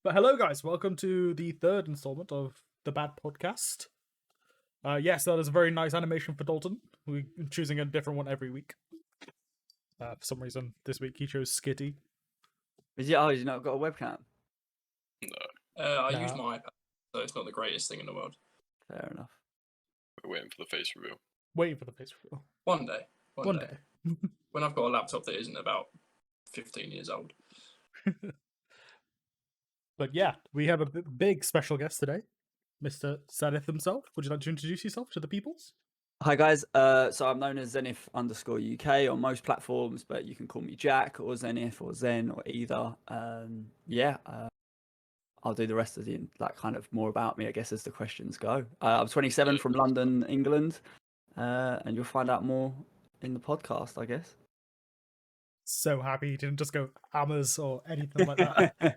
But hello, guys. Welcome to the third installment of the Bad Podcast. Yes, that is a very nice animation for Dalton. We're choosing a different one every week. For some reason, this week he chose Skitty. Is he? Oh, he's not got a webcam. No. I use my iPad, so it's not the greatest thing in the world. Fair enough. We're waiting for the face reveal. Waiting for the face reveal. One day. One day. When I've got a laptop that isn't about 15 years old. But yeah, we have a big special guest today, Mr. Zenith himself. Would you like to introduce yourself to the peoples? Hi guys. So I'm known as Zenith_UK on most platforms, but you can call me Jack or Zenith or Zen or either. I'll do the rest of the kind of more about me, I guess, as the questions go. I'm 27 from London, England, and you'll find out more in the podcast, I guess. So happy he didn't just go hammers or anything like that.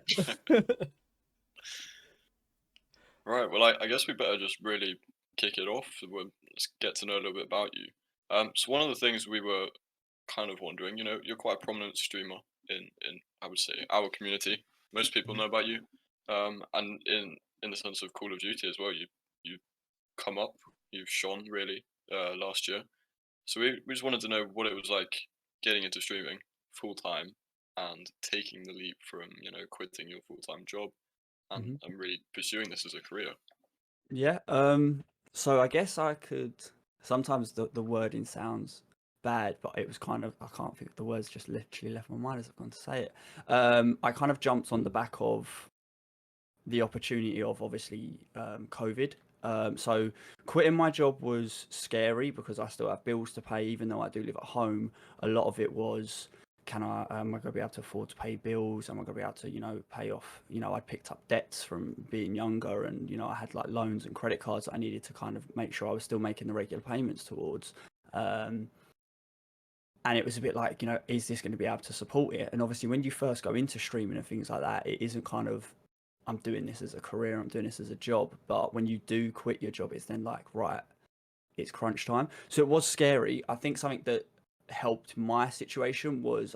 Right, well, I guess we better just really kick it off. Let's get to know a little bit about you. So one of the things we were kind of wondering, you're quite a prominent streamer in I would say, our community. Most people know about you. And in the sense of Call of Duty as well, you come up, you've shone really last year. So we just wanted to know what it was like getting into streaming full time and taking the leap from quitting your full-time job and really pursuing this as a career. Yeah. So I guess I could. Sometimes the wording sounds bad, but it was kind of, I can't think of the words, just literally left my mind as I've gone to say it. I kind of jumped on the back of the opportunity of obviously COVID. So quitting my job was scary because I still have bills to pay, even though I do live at home. A lot of it was, am I going to be able to afford to pay bills? Am I going to be able to, pay off, I'd picked up debts from being younger and, I had like loans and credit cards that I needed to kind of make sure I was still making the regular payments towards. And it was a bit like, is this going to be able to support it? And obviously when you first go into streaming and things like that, it isn't kind of, I'm doing this as a career, I'm doing this as a job. But when you do quit your job, it's then like, right, it's crunch time. So it was scary. I think something that helped my situation was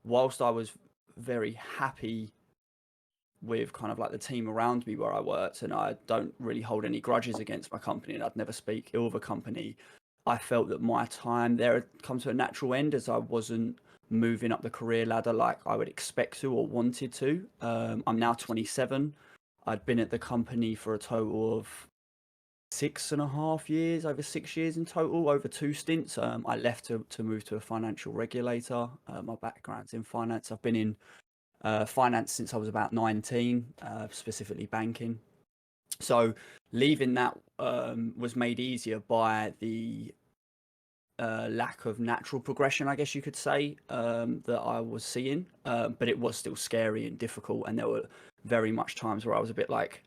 whilst I was very happy with kind of like the team around me where I worked, and I don't really hold any grudges against my company and I'd never speak ill of a company, I felt that my time there had come to a natural end as I wasn't moving up the career ladder like I would expect to or wanted to. I'm now 27. I'd been at the company for a total of 6.5 years, over 6 years in total, over 2 stints. I left to move to a financial regulator. My background's in finance. I've been in finance since I was about 19, specifically banking. So leaving that was made easier by the lack of natural progression, I guess you could say, that I was seeing, but it was still scary and difficult, and there were very much times where I was a bit like,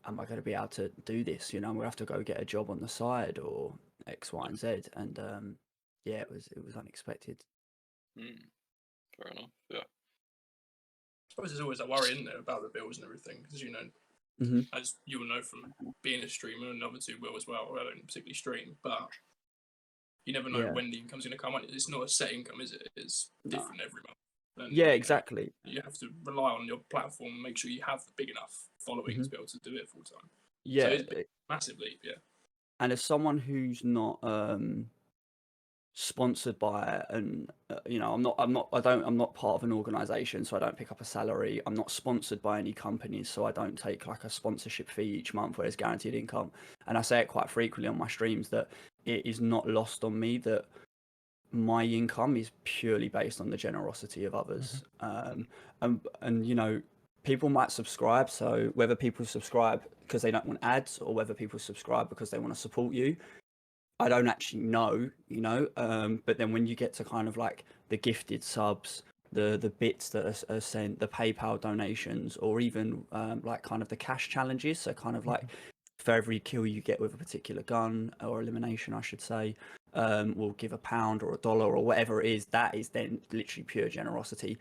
am I going to be able to do this? I'm going to have to go get a job on the side or X, Y, and Z, and yeah, it was unexpected. Fair enough. Yeah. I suppose there's always that worry, isn't there, about the bills and everything, because as you will know from being a streamer, and another two will as well. I don't particularly stream, but you never know when the income's going to come on. It's not a set income, is it? It's different every month. And, yeah, exactly. You have to rely on your platform and make sure you have the big enough following to be able to do it full time. Yeah, so it's a massive leap. Yeah. And as someone who's not sponsored by I'm not part of an organization, so I don't pick up a salary. I'm not sponsored by any companies, so I don't take like a sponsorship fee each month where there's guaranteed income. And I say it quite frequently on my streams that it is not lost on me that my income is purely based on the generosity of others. And people might subscribe, so whether people subscribe because they don't want ads or whether people subscribe because they want to support you, I don't actually know, but then when you get to kind of like the gifted subs, the bits that are sent, the PayPal donations, or even like kind of the cash challenges, so kind of like for every kill you get with a particular gun or elimination, I should say, we'll give £1 or $1 or whatever it is. That is then literally pure generosity,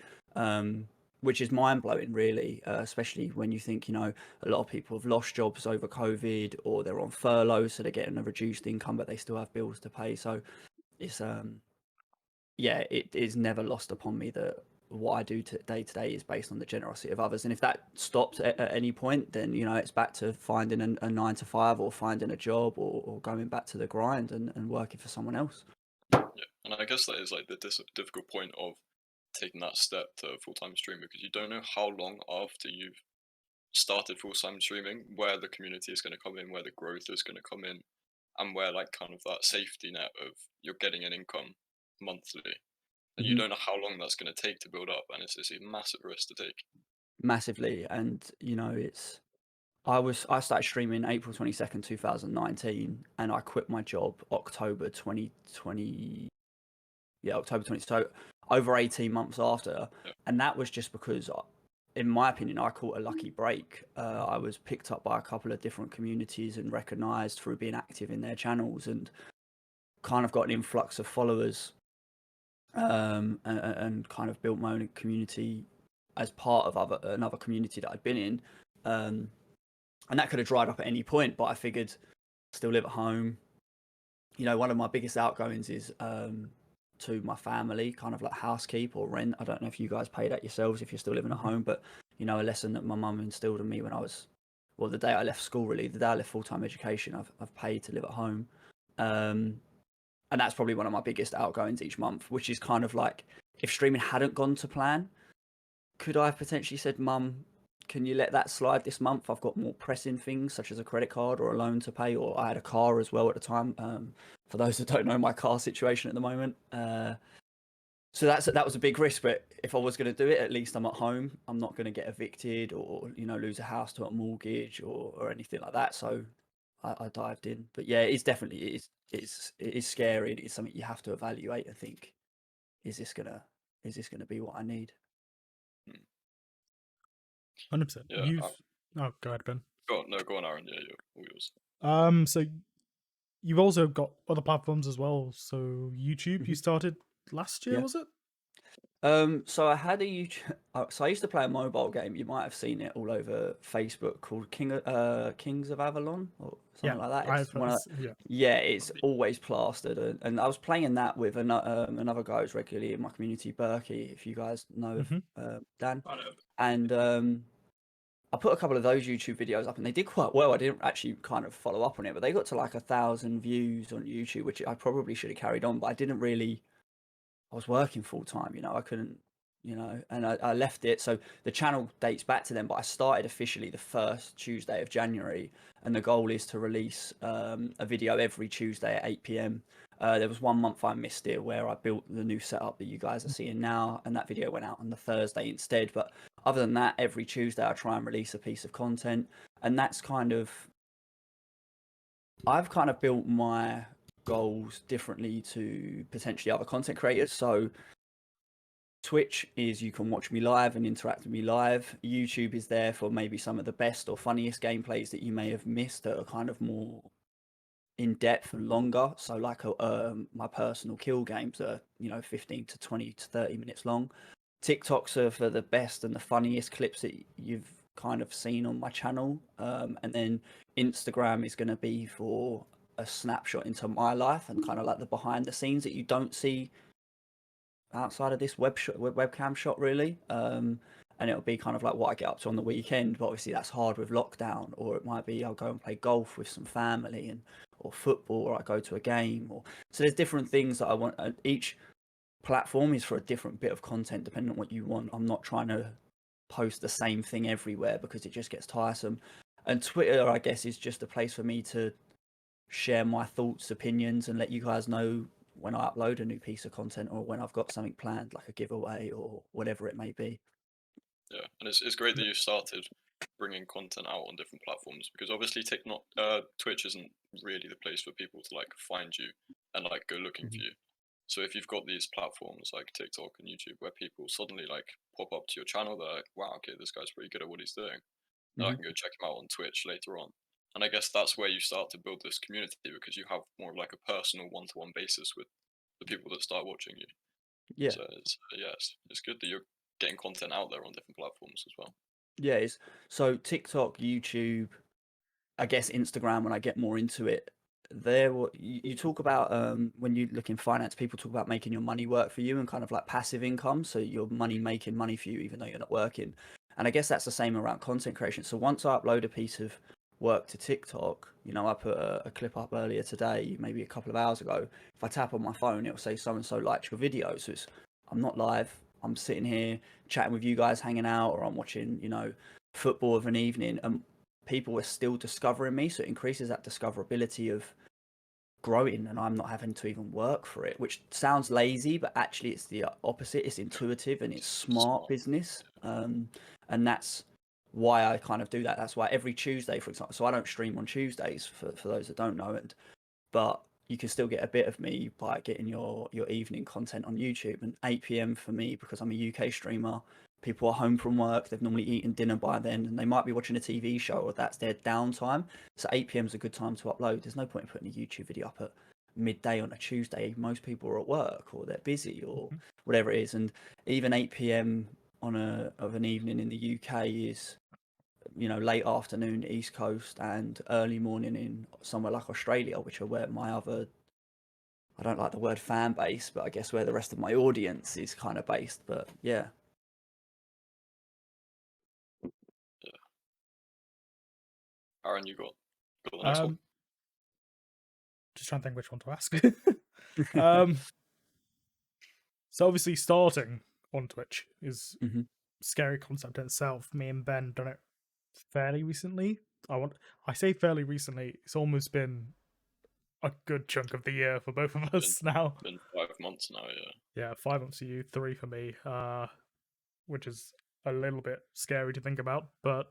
which is mind-blowing, really, especially when you think, a lot of people have lost jobs over COVID, or they're on furlough, so they're getting a reduced income, but they still have bills to pay. So it's, it is never lost upon me that what I do day to day is based on the generosity of others. And if that stops at any point, then it's back to finding a 9 to 5 or finding a job or going back to the grind and working for someone else. Yeah, and I guess that is like the difficult point of taking that step to full-time stream, because you don't know how long after you've started full-time streaming where the community is going to come in, where the growth is going to come in, and where like kind of that safety net of you're getting an income monthly, and you don't know how long that's going to take to build up, and it's a massive risk to take. Massively. And I started streaming April 22nd, 2019, and I quit my job October 2020. Yeah, October 20. So over 18 months after. Yeah. And that was just because, in my opinion, I caught a lucky break. I was picked up by a couple of different communities and recognized through being active in their channels, and kind of got an influx of followers, and kind of built my own community as part of another community that I'd been in. And that could have dried up at any point, but I figured still live at home. One of my biggest outgoings is to my family, kind of like housekeep or rent. I don't know if you guys pay that yourselves if you're still living at home, but a lesson that my mum instilled in me when I was, well, the day I left school, really, the day I left full-time education, I've paid to live at home. And that's probably one of my biggest outgoings each month, which is kind of like, if streaming hadn't gone to plan, could I have potentially said, Mum, can you let that slide this month? I've got more pressing things such as a credit card or a loan to pay, or I had a car as well at the time. For those that don't know my car situation at the moment. So that was a big risk, but if I was going to do it, at least I'm at home. I'm not going to get evicted or lose a house to a mortgage or anything like that. So I dived in. But yeah, it's definitely it is scary. It's something you have to evaluate and think, is this gonna be what I need? 100%. Yeah. Oh, go ahead, Ben. Go on, Aaron. Yeah, all yours. So you've also got other platforms as well. So YouTube, you started last year, was it? So I had a YouTube. So I used to play a mobile game. You might have seen it all over Facebook, called Kings of Avalon or something like that. It's always plastered, and I was playing that with another guy who's regularly in my community, Berkey, if you guys know Dan. And I put a couple of those YouTube videos up, and they did quite well. I didn't actually kind of follow up on it, but they got to like 1,000 views on YouTube, which I probably should have carried on, but I didn't really. I was working full time, I couldn't, and I left it. So the channel dates back to then, but I started officially the first Tuesday of January, and the goal is to release a video every Tuesday at 8 p.m. There was 1 month I missed it where I built the new setup that you guys are seeing now, and that video went out on the Thursday instead. But other than that, every Tuesday I try and release a piece of content, and that's I've kind of built my goals differently to potentially other content creators. So Twitch is you can watch me live and interact with me live. YouTube is there for maybe some of the best or funniest gameplays that you may have missed that are kind of more in depth and longer. So like my personal kill games are 15 to 20 to 30 minutes long. TikToks are for the best and the funniest clips that you've kind of seen on my channel, and then Instagram is going to be for a snapshot into my life and kind of like the behind the scenes that you don't see outside of this webcam shot, really. And it'll be kind of like what I get up to on the weekend, but obviously that's hard with lockdown. Or it might be I'll go and play golf with some family, or football, or I go to a game. So there's different things that I want. Each platform is for a different bit of content depending on what you want. I'm not trying to post the same thing everywhere because it just gets tiresome. And Twitter, I guess, is just a place for me to share my thoughts, opinions, and let you guys know when I upload a new piece of content or when I've got something planned, like a giveaway or whatever it may be. Yeah, and it's great that you started bringing content out on different platforms, because obviously Twitch isn't really the place for people to like find you and like go looking for you. So if you've got these platforms like TikTok and YouTube where people suddenly like pop up to your channel, they're like, wow, okay, this guy's pretty good at what he's doing. And I can go check him out on Twitch later on. And I guess that's where you start to build this community, because you have more of like a personal one-to-one basis with the people that start watching you. Yeah. So it's good that you're getting content out there on different platforms as well. Yeah, so TikTok, YouTube, I guess Instagram when I get more into it, you talk about when you look in finance, people talk about making your money work for you and kind of like passive income, so your money making money for you even though you're not working. And I guess that's the same around content creation. So once I upload a piece of work to TikTok, I put a clip up earlier today, maybe a couple of hours ago. If I tap on my phone, it'll say so and so liked your video. So I'm not live, I'm sitting here chatting with you guys, hanging out, or I'm watching football of an evening, and people are still discovering me, so it increases that discoverability of growing, and I'm not having to even work for it, which sounds lazy, but actually it's the opposite. It's intuitive and it's smart business, and that's why I kind of do that. That's why every Tuesday, for example, so I don't stream on Tuesdays for those that don't know, but you can still get a bit of me by getting your evening content on YouTube. And 8 p.m. for me, because I'm a UK streamer, people are home from work, they've normally eaten dinner by then, and they might be watching a TV show, or that's their downtime. So 8 p.m. is a good time to upload. There's no point in putting a YouTube video up at midday on a Tuesday. Most people are at work, or they're busy, or whatever it is. And even 8 p.m. of an evening in the UK is late afternoon East Coast and early morning in somewhere like Australia, which are where my other, I don't like the word fan base, but I guess where the rest of my audience is kind of based. But yeah. Aaron, you got the next one. Just trying to think which one to ask. So obviously starting on Twitch is a scary concept in itself. Me and Ben done it fairly recently. I say fairly recently. It's almost been a good chunk of the year for both of us now. Been 5 months now, yeah. Yeah, 5 months for you, 3 for me, which is a little bit scary to think about. But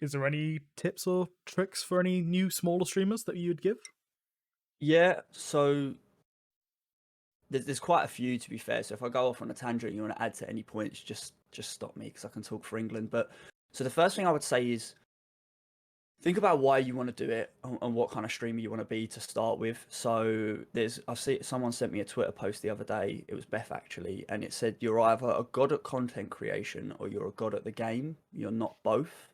is there any tips or tricks for any new smaller streamers that you'd give? Yeah, so there's quite a few, to be fair. So if I go off on a tangent, you want to add to any points, just stop me, because I can talk for England. But so the first thing I would say is think about why you want to do it and what kind of streamer you want to be to start with. So someone sent me a Twitter post the other day. It was Beth, actually, and it said you're either a god at content creation or you're a god at the game. You're not both.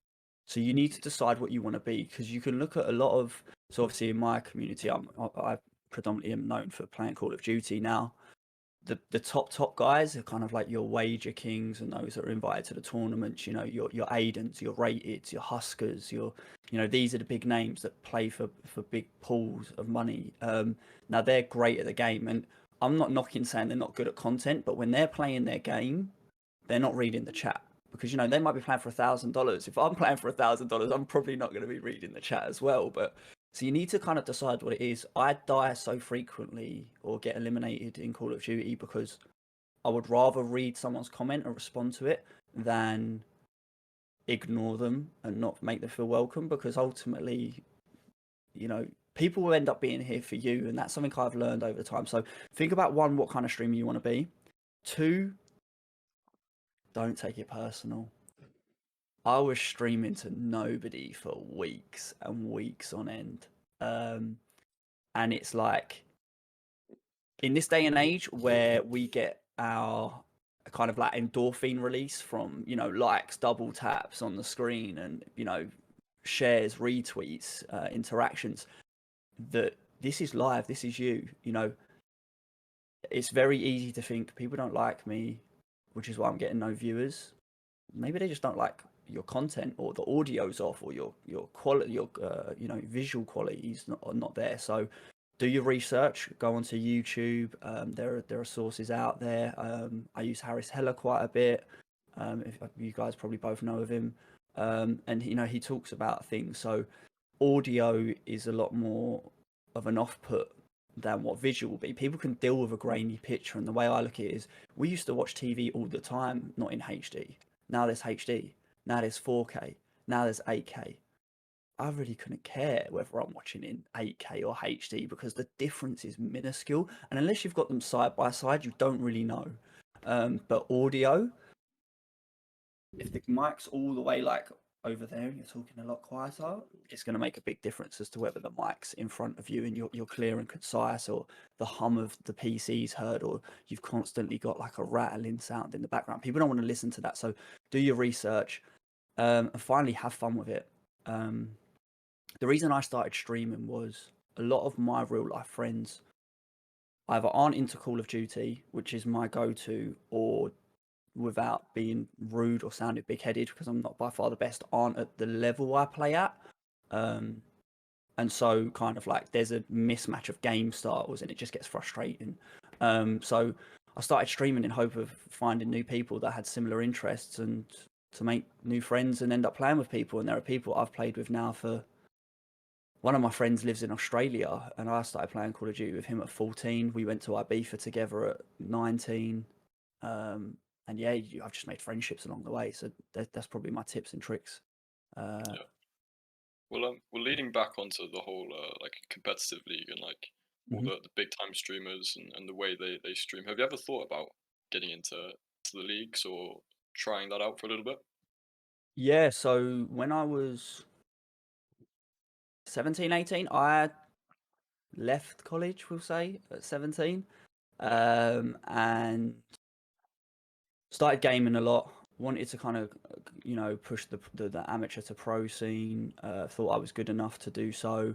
So you need to decide what you want to be, because you can look at a lot of, so obviously in my community, I predominantly am known for playing Call of Duty now. The top guys are kind of like your wager kings and those that are invited to the tournaments. Your Aidens, your Rateds, your Huskers, these are the big names that play for big pools of money. Now they're great at the game, and I'm not saying they're not good at content, but when they're playing their game, they're not reading the chat, because they might be playing for $1,000. If I'm playing for $1,000, I'm probably not going to be reading the chat as well. But so you need to kind of decide what it is. I die so frequently or get eliminated in Call of Duty because I would rather read someone's comment and respond to it than ignore them and not make them feel welcome, because ultimately, people will end up being here for you, and that's something I've learned over time. So think about, 1, what kind of streamer you want to be. 2, don't take it personal. I was streaming to nobody for weeks and weeks on end. And it's like, in this day and age where we get our kind of like endorphin release from, likes, double taps on the screen, and, shares, retweets, interactions, that this is live, this is you. It's very easy to think people don't like me, which is why I'm getting no viewers. Maybe they just don't like your content, or the audio's off, or your quality, your visual quality is not there. So do your research, go onto YouTube. There are sources out there. I use Harris Heller quite a bit. If you guys probably both know of him, and he talks about things. So audio is a lot more of an off-put than what visual will be. People can deal with a grainy picture, and the way I look at it is, we used to watch TV all the time, not in HD. Now there's HD. Now there's 4K. Now there's 8K. I really couldn't care whether I'm watching in 8K or HD, because the difference is minuscule. And unless you've got them side by side, you don't really know. But audio, if the mic's all the way like over there and you're talking a lot quieter, it's going to make a big difference as to whether the mic's in front of you and you're clear and concise, or the hum of the PC's heard, or you've constantly got like a rattling sound in the background. People don't want to listen to that. So do your research, and finally have fun with it. the reason I started streaming was a lot of my real life friends either aren't into Call of Duty, which is my go-to, or without being rude or sounding big-headed, because I'm not by far the best, aren't at the level I play at. And so kind of like there's a mismatch of game styles and it just gets frustrating. So I started streaming in hope of finding new people that had similar interests and to make new friends and end up playing with people. And there are people I've played with now for... One of my friends lives in Australia, and I started playing Call of Duty with him at 14. We went to Ibiza together at 19. And yeah, I've just made friendships along the way. So that's probably my tips and tricks. Yeah. Well, leading back onto the whole like competitive league and like all the big time streamers and the way they stream. Have you ever thought about getting into the leagues or trying that out for a little bit? Yeah, so when I was 17, 18, I left college, we'll say, at 17, and started gaming a lot. Wanted to kind of, push the amateur to pro scene. Thought I was good enough to do so.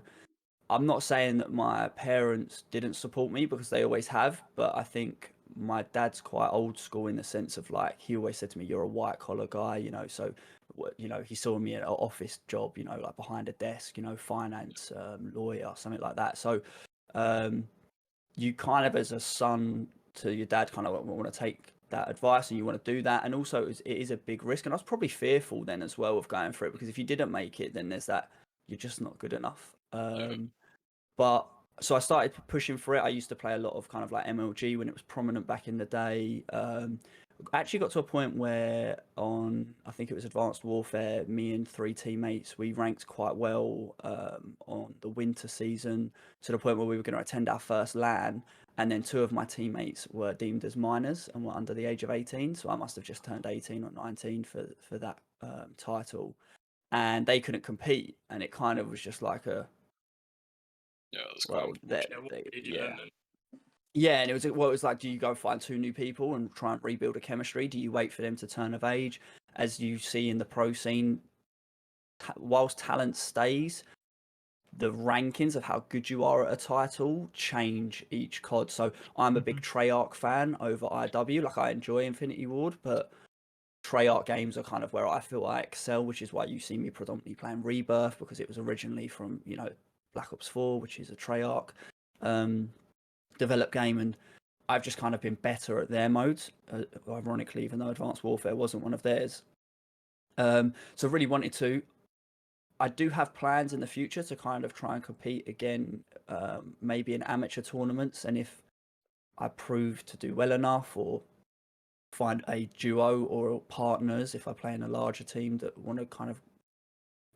I'm not saying that my parents didn't support me, because they always have, but I think my dad's quite old school in the sense of like, he always said to me, you're a white collar guy, so he saw me at an office job, like behind a desk, finance, lawyer, something like that. So you kind of, as a son to your dad, kind of want to take that advice and you want to do that. And also it is a big risk, and I was probably fearful then as well of going for it, because if you didn't make it, then there's that you're just not good enough. But so I started pushing for it. I used to play a lot of kind of like MLG when it was prominent back in the day. Actually got to a point where I think it was Advanced Warfare, me and 3 teammates, we ranked quite well on the winter season, to the point where we were going to attend our first LAN, and then 2 of my teammates were deemed as minors and were under the age of 18. So I must have just turned 18 or 19 for that title, and they couldn't compete, and it kind of was just like a... Yeah, that's quite Yeah, and it was like, do you go find 2 new people and try and rebuild a chemistry? Do you wait for them to turn of age? As you see in the pro scene, whilst talent stays, the rankings of how good you are at a title change each COD. So I'm a big Treyarch fan over IW. Like, I enjoy Infinity Ward, but Treyarch games are kind of where I feel I excel, which is why you see me predominantly playing Rebirth, because it was originally from, Black Ops 4, which is a Treyarch developed game, and I've just kind of been better at their modes, ironically, even though Advanced Warfare wasn't one of theirs. So really wanted to. I do have plans in the future to kind of try and compete again, maybe in amateur tournaments, and if I prove to do well enough, or find a duo or partners, if I play in a larger team that want to kind of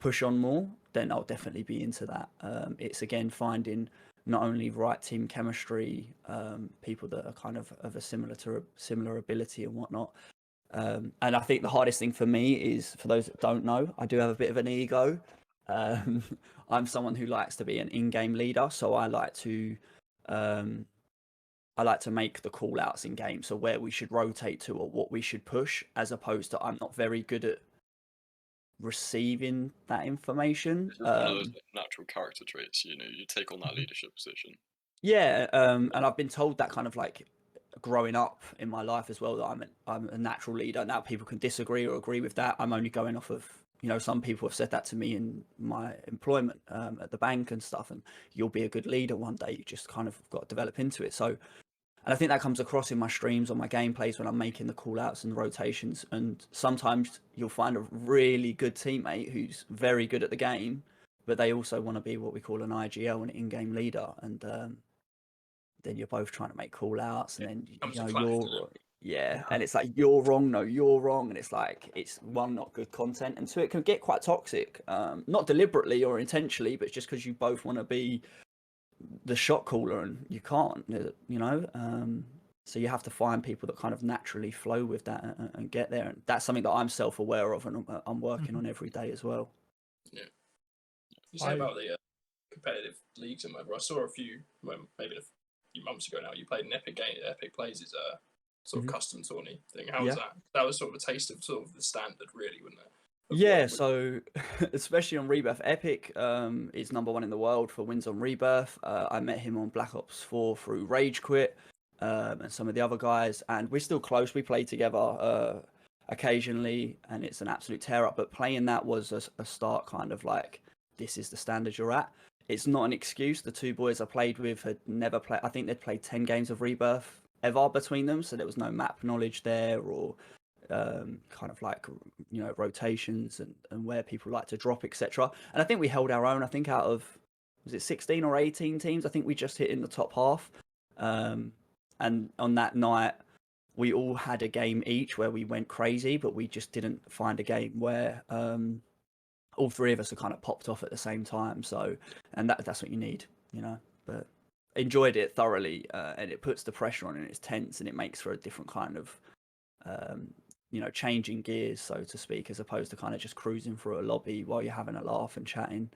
push on more, then I'll definitely be into that. It's again finding not only right team chemistry, people that are kind of a similar ability and whatnot. And I think the hardest thing for me is, for those that don't know, I do have a bit of an ego. I'm someone who likes to be an in-game leader, so I like to make the call outs in game, so where we should rotate to or what we should push, as opposed to, I'm not very good at receiving that information. It's just one of those natural character traits, you take on that leadership position. Yeah, and I've been told that kind of like growing up in my life as well, that I'm a natural leader. Now people can disagree or agree with that. I'm only going off of, some people have said that to me in my employment at the bank and stuff, and you'll be a good leader one day. You just kind of got to develop into it. So, and I think that comes across in my streams or my gameplays when I'm making the call outs and the rotations. And sometimes you'll find a really good teammate who's very good at the game, but they also want to be what we call an IGL, an in-game leader. And then you're both trying to make call outs, and then and it's like, you're wrong, no, you're wrong. And it's like, it's one, not good content, and 2, it can get quite toxic, not deliberately or intentionally, but just because you both want to be the shot caller and you can't, so you have to find people that kind of naturally flow with that and get there. And that's something that I'm self-aware of, and I'm working on every day as well. Yeah. You say about the competitive leagues and whatever. I saw a few, maybe a few months ago now, you played an Epic game. Epic Plays' sort of custom tourney thing. How was that? That was sort of a taste of sort of the standard, really, wasn't it? Yeah, so especially on Rebirth, Epic is #1 in the world for wins on Rebirth. I met him on Black Ops 4 through Rage Quit, and some of the other guys, and we're still close. We play together occasionally, and it's an absolute tear up. But playing that was a start, kind of like, this is the standard you're at. It's not an excuse. The two boys I played with had never played. I think they'd played 10 games of Rebirth ever between them, so there was no map knowledge there, or kind of like, you know, rotations and where people like to drop, etc. And I think we held our own. I think out of, was it 16 or 18 teams, I think we just hit in the top half. And on that night we all had a game each where we went crazy, but we just didn't find a game where all three of us are kind of popped off at the same time. So, and that's what you need, you know. But enjoyed it thoroughly, and it puts the pressure on, and it's tense, and it makes for a different kind of you know, changing gears, so to speak, as opposed to kind of just cruising through a lobby while you're having a laugh and chatting.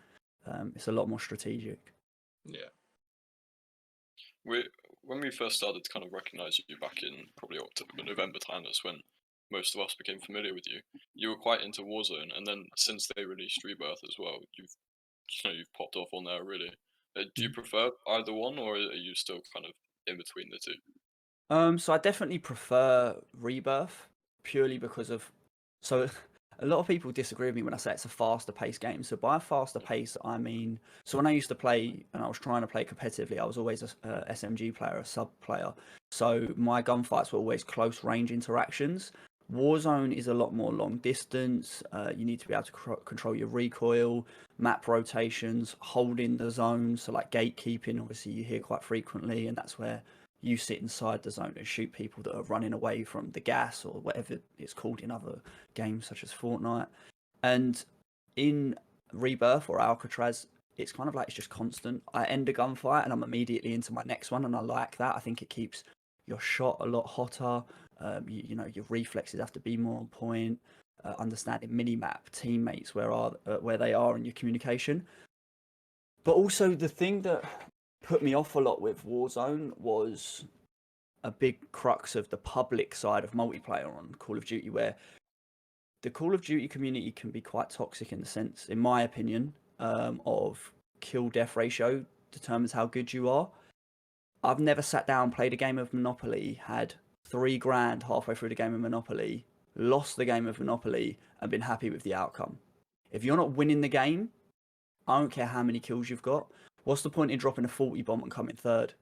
It's a lot more strategic. Yeah. When we first started to kind of recognize you back in probably October, November time, that's when most of us became familiar with you. You were quite into Warzone, and then since they released Rebirth as well, you've popped off on there really. Do you prefer either one, or are you still kind of in between the two? So I definitely prefer Rebirth purely because of, so a lot of people disagree with me when I say it's a faster paced game. So by a faster pace, I mean, so when I used to play and I was trying to play competitively, I was always a SMG player, a sub player. So my gunfights were always close range interactions. Warzone is a lot more long distance. You need to be able to control your recoil, map rotations, holding the zone. So like gatekeeping, obviously you hear quite frequently, and that's where you sit inside the zone and shoot people that are running away from the gas or whatever it's called in other games such as Fortnite. And in Rebirth or Alcatraz, it's kind of like it's just constant. I end a gunfight and I'm immediately into my next one, and I like that. I think it keeps your shot a lot hotter. You know, your reflexes have to be more on point. Understanding minimap, teammates, where they are, and your communication. But also the thing that put me off a lot with Warzone was a big crux of the public side of multiplayer on Call of Duty, where the Call of Duty community can be quite toxic in the sense, in my opinion, of kill death ratio determines how good you are. I've never sat down, played a game of Monopoly, had $3,000 halfway through the game of Monopoly, lost the game of Monopoly, and been happy with the outcome. If you're not winning the game, I don't care how many kills you've got. What's the point in dropping a 40 bomb and coming third?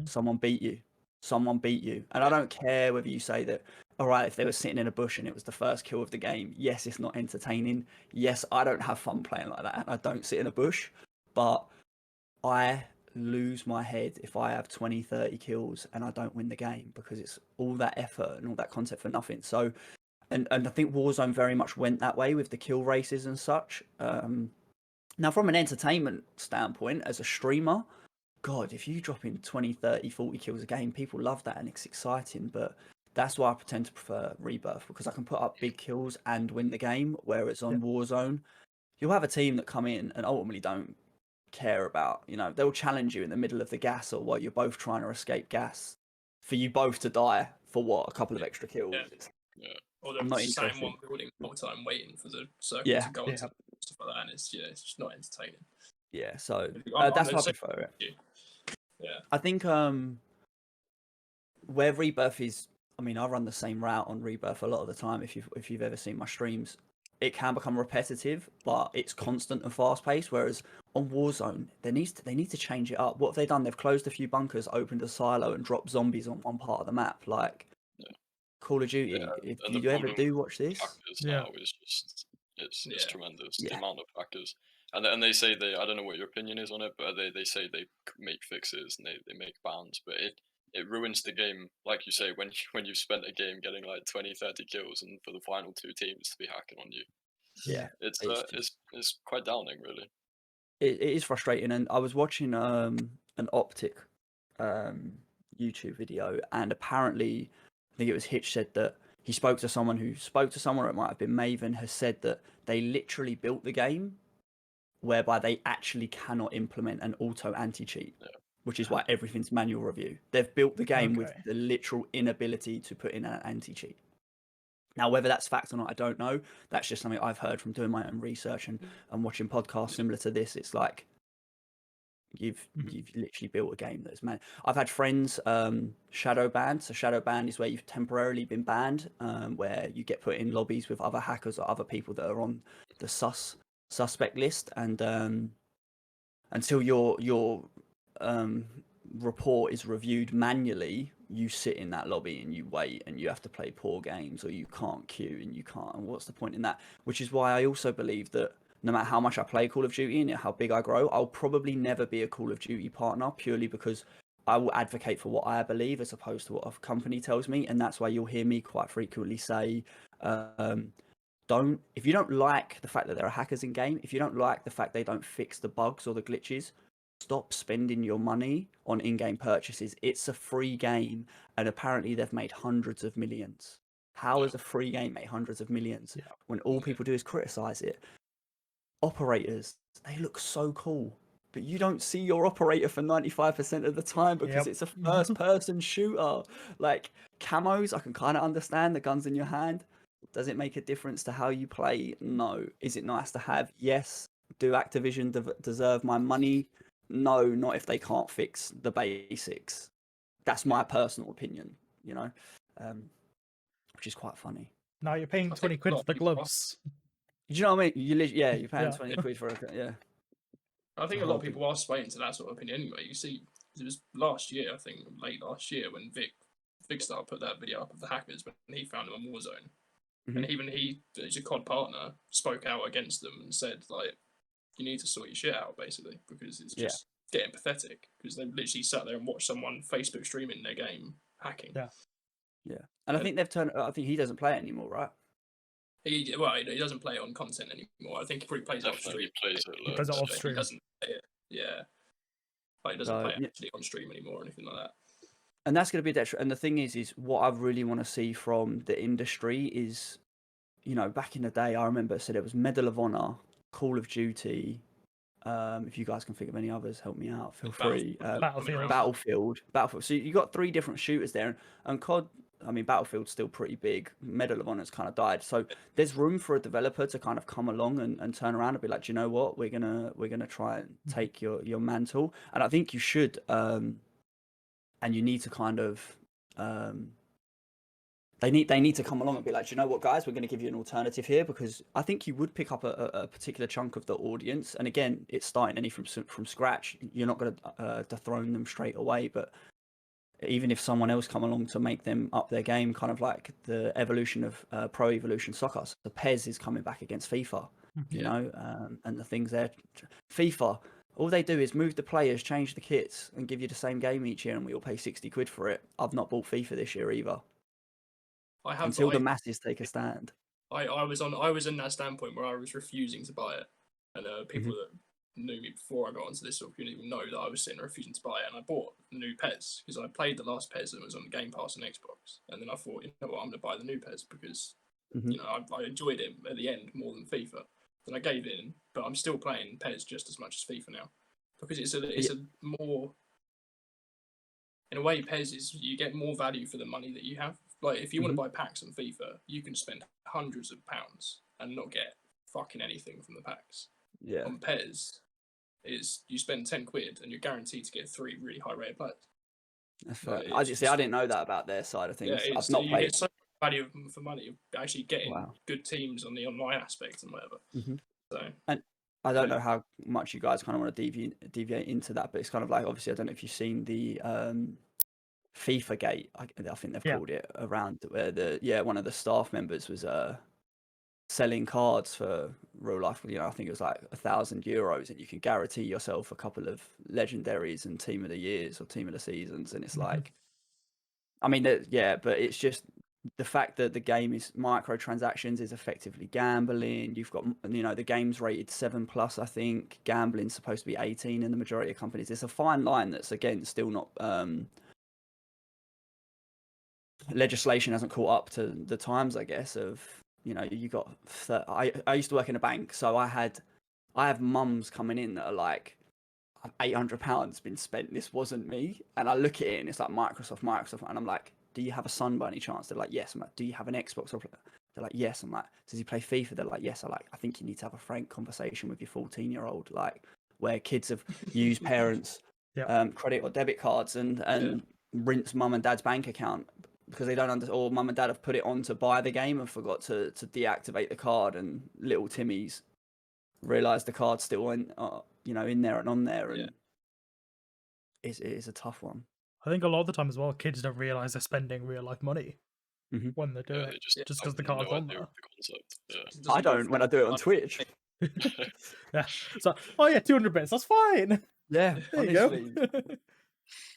Someone beat you. Someone beat you. And I don't care whether you say that, all right, if they were sitting in a bush and it was the first kill of the game, yes, it's not entertaining. Yes, I don't have fun playing like that. I don't sit in a bush. But I lose my head if I have 20, 30 kills and I don't win the game, because it's all that effort and all that content for nothing. So, and I think Warzone very much went that way with the kill races and such. Now, from an entertainment standpoint, as a streamer, God, if you drop in 20, 30, 40 kills a game, people love that and it's exciting. But that's why I pretend to prefer Rebirth, because I can put up big kills and win the game. Whereas on Warzone, you'll have a team that come in and ultimately don't care about, you know, they'll challenge you in the middle of the gas or while you're both trying to escape gas for you both to die for what, a couple of extra kills. Yeah. Or they're just sat in one building the whole time waiting for the circle to go on, stuff like that, and it's just not entertaining. Yeah, so that's why I prefer it. Yeah, I think where Rebirth is, I mean, I run the same route on Rebirth a lot of the time. If you've ever seen my streams, it can become repetitive, but it's constant and fast paced. Whereas on Warzone, they need to change it up. What have they done? They've closed a few bunkers, opened a silo, and dropped zombies on one part of the map. Like Call of Duty. If you ever do watch this, now is just it's tremendous. The amount of hackers. And they say I don't know what your opinion is on it, but they say they make fixes and they make bans, but it ruins the game, like you say, when you've spent a game getting like 20, 30 kills, and for the final two teams to be hacking on you. Yeah, it's quite downing, really. It is frustrating. And I was watching an Optic YouTube video, and apparently, I think it was Hitch said that he spoke to someone who spoke to someone, or it might have been Maven, has said that they literally built the game whereby they actually cannot implement an auto anti-cheat, which is why everything's manual review. They've built the game with the literal inability to put in an anti-cheat. Now, whether that's fact or not, I don't know. That's just something I've heard from doing my own research and watching podcasts similar to this. It's like you've literally built a game that's man. I've had friends shadow banned. So shadow ban is where you've temporarily been banned, where you get put in lobbies with other hackers or other people that are on the suspect list, and until your report is reviewed manually, you sit in that lobby and you wait, and you have to play poor games, or you can't queue and you can't. And what's the point in that? Which is why I also believe that no matter how much I play Call of Duty and how big I grow, I'll probably never be a Call of Duty partner, purely because I will advocate for what I believe as opposed to what a company tells me. And that's why you'll hear me quite frequently say, if you don't like the fact that there are hackers in game, if you don't like the fact they don't fix the bugs or the glitches, stop spending your money on in-game purchases. It's a free game, and apparently they've made hundreds of millions. How has a free game made hundreds of millions when all people do is criticize it? Operators, they look so cool, but you don't see your operator for 95% of the time because it's a first-person shooter. Like camos, I can kind of understand the guns in your hand. Does it make a difference to how you play? No. Is it nice to have? Yes. Do Activision deserve my money? No, not if they can't fix the basics. That's my personal opinion, you know, which is quite funny. Now you're paying 20 quid for the gloves. Do you know what I mean? You're paying 20 quid for it. Yeah. I think a lot of people are swaying to that sort of opinion anyway. You see, it was last year, I think, late last year, when Vicstar put that video up of the hackers when he found them on Warzone. And even he, as a COD partner, spoke out against them and said, like, you need to sort your shit out, basically, because it's just getting pathetic. Because they literally sat there and watched someone Facebook streaming their game hacking. Yeah. And I think they've turned. I think he doesn't play it anymore, right? He doesn't play it on content anymore. I think he probably plays it off stream. He plays it off stream. He doesn't play it. Yeah. Like, he doesn't play it actually on stream anymore or anything like that. And that's going to be a detriment. And the thing is what I really want to see from the industry is, you know, back in the day, I remember it said it was Medal of Honor, Call of Duty. If you guys can think of any others, help me out. Feel free. Battlefield. So you got 3 different shooters there, and COD. I mean, Battlefield's still pretty big. Medal of Honor's kind of died. So there's room for a developer to kind of come along and turn around and be like, do you know what? We're gonna try and take your mantle. And I think you should. And you need to kind of. They need to come along and be like, do you know what, guys? We're going to give you an alternative here, because I think you would pick up a particular chunk of the audience. And again, it's starting any from scratch. You're not going to dethrone them straight away, but even if someone else come along to make them up their game, kind of like the evolution of Pro Evolution Soccer. So the PES is coming back against FIFA, you know, and the things there. FIFA, all they do is move the players, change the kits, and give you the same game each year, and we all pay 60 quid for it. I've not bought FIFA this year either. Until the masses take a stand. I was in that standpoint where I was refusing to buy it, and people that knew me before I got onto this sort of didn't even know that I was sitting refusing to buy it. And I bought the new PES because I played the last PES that was on Game Pass on Xbox, and then I thought, you know what, I'm gonna buy the new PES because you know I enjoyed it at the end more than FIFA. Then I gave in, but I'm still playing PES just as much as FIFA now, because it's a more, in a way, PES is, you get more value for the money that you have. Like, if you want to buy packs on FIFA, you can spend hundreds of pounds and not get fucking anything from the packs. Yeah. On PES, is you spend 10 quid and you're guaranteed to get 3 really high rated players. That's fair. I didn't know that about their side of things. Yeah, I've not played. Get so much value for money, actually getting good teams on the online aspect and whatever. So, and I don't know how much you guys kind of want to deviate into that, but it's kind of like, obviously, I don't know if you've seen the FIFA gate, I think they've called it, around where one of the staff members was selling cards for real life. You know, I think it was like €1,000, and you can guarantee yourself a couple of legendaries and team of the years or team of the seasons. And it's like, I mean, but it's just the fact that the game is microtransactions is effectively gambling. You've got, you know, the game's rated 7+. I think gambling's supposed to be 18 in the majority of companies. It's a fine line that's, again, still not. Legislation hasn't caught up to the times, I guess, of, you know, you got, I used to work in a bank, so I have mums coming in that are like, £800 been spent, this wasn't me. And I look at it and it's like Microsoft, and I'm like, do you have a son by any chance? They're like, yes. I'm like, do you have an Xbox? They're like, yes. I'm like, does he play FIFA? They're like, yes. I think you need to have a frank conversation with your 14-year-old, like where kids have used parents' credit or debit cards and rinse mum and dad's bank account because they don't understand, or mum and dad have put it on to buy the game and forgot to deactivate the card, and little Timmy's realised the card's still in, in there and on there, and it is a tough one. I think a lot of the time as well, kids don't realise they're spending real life money when they're doing it, just because the card's on there. I don't when I do it on Twitch. Yeah. So, 200 bits, that's fine. Yeah, There you honestly. go.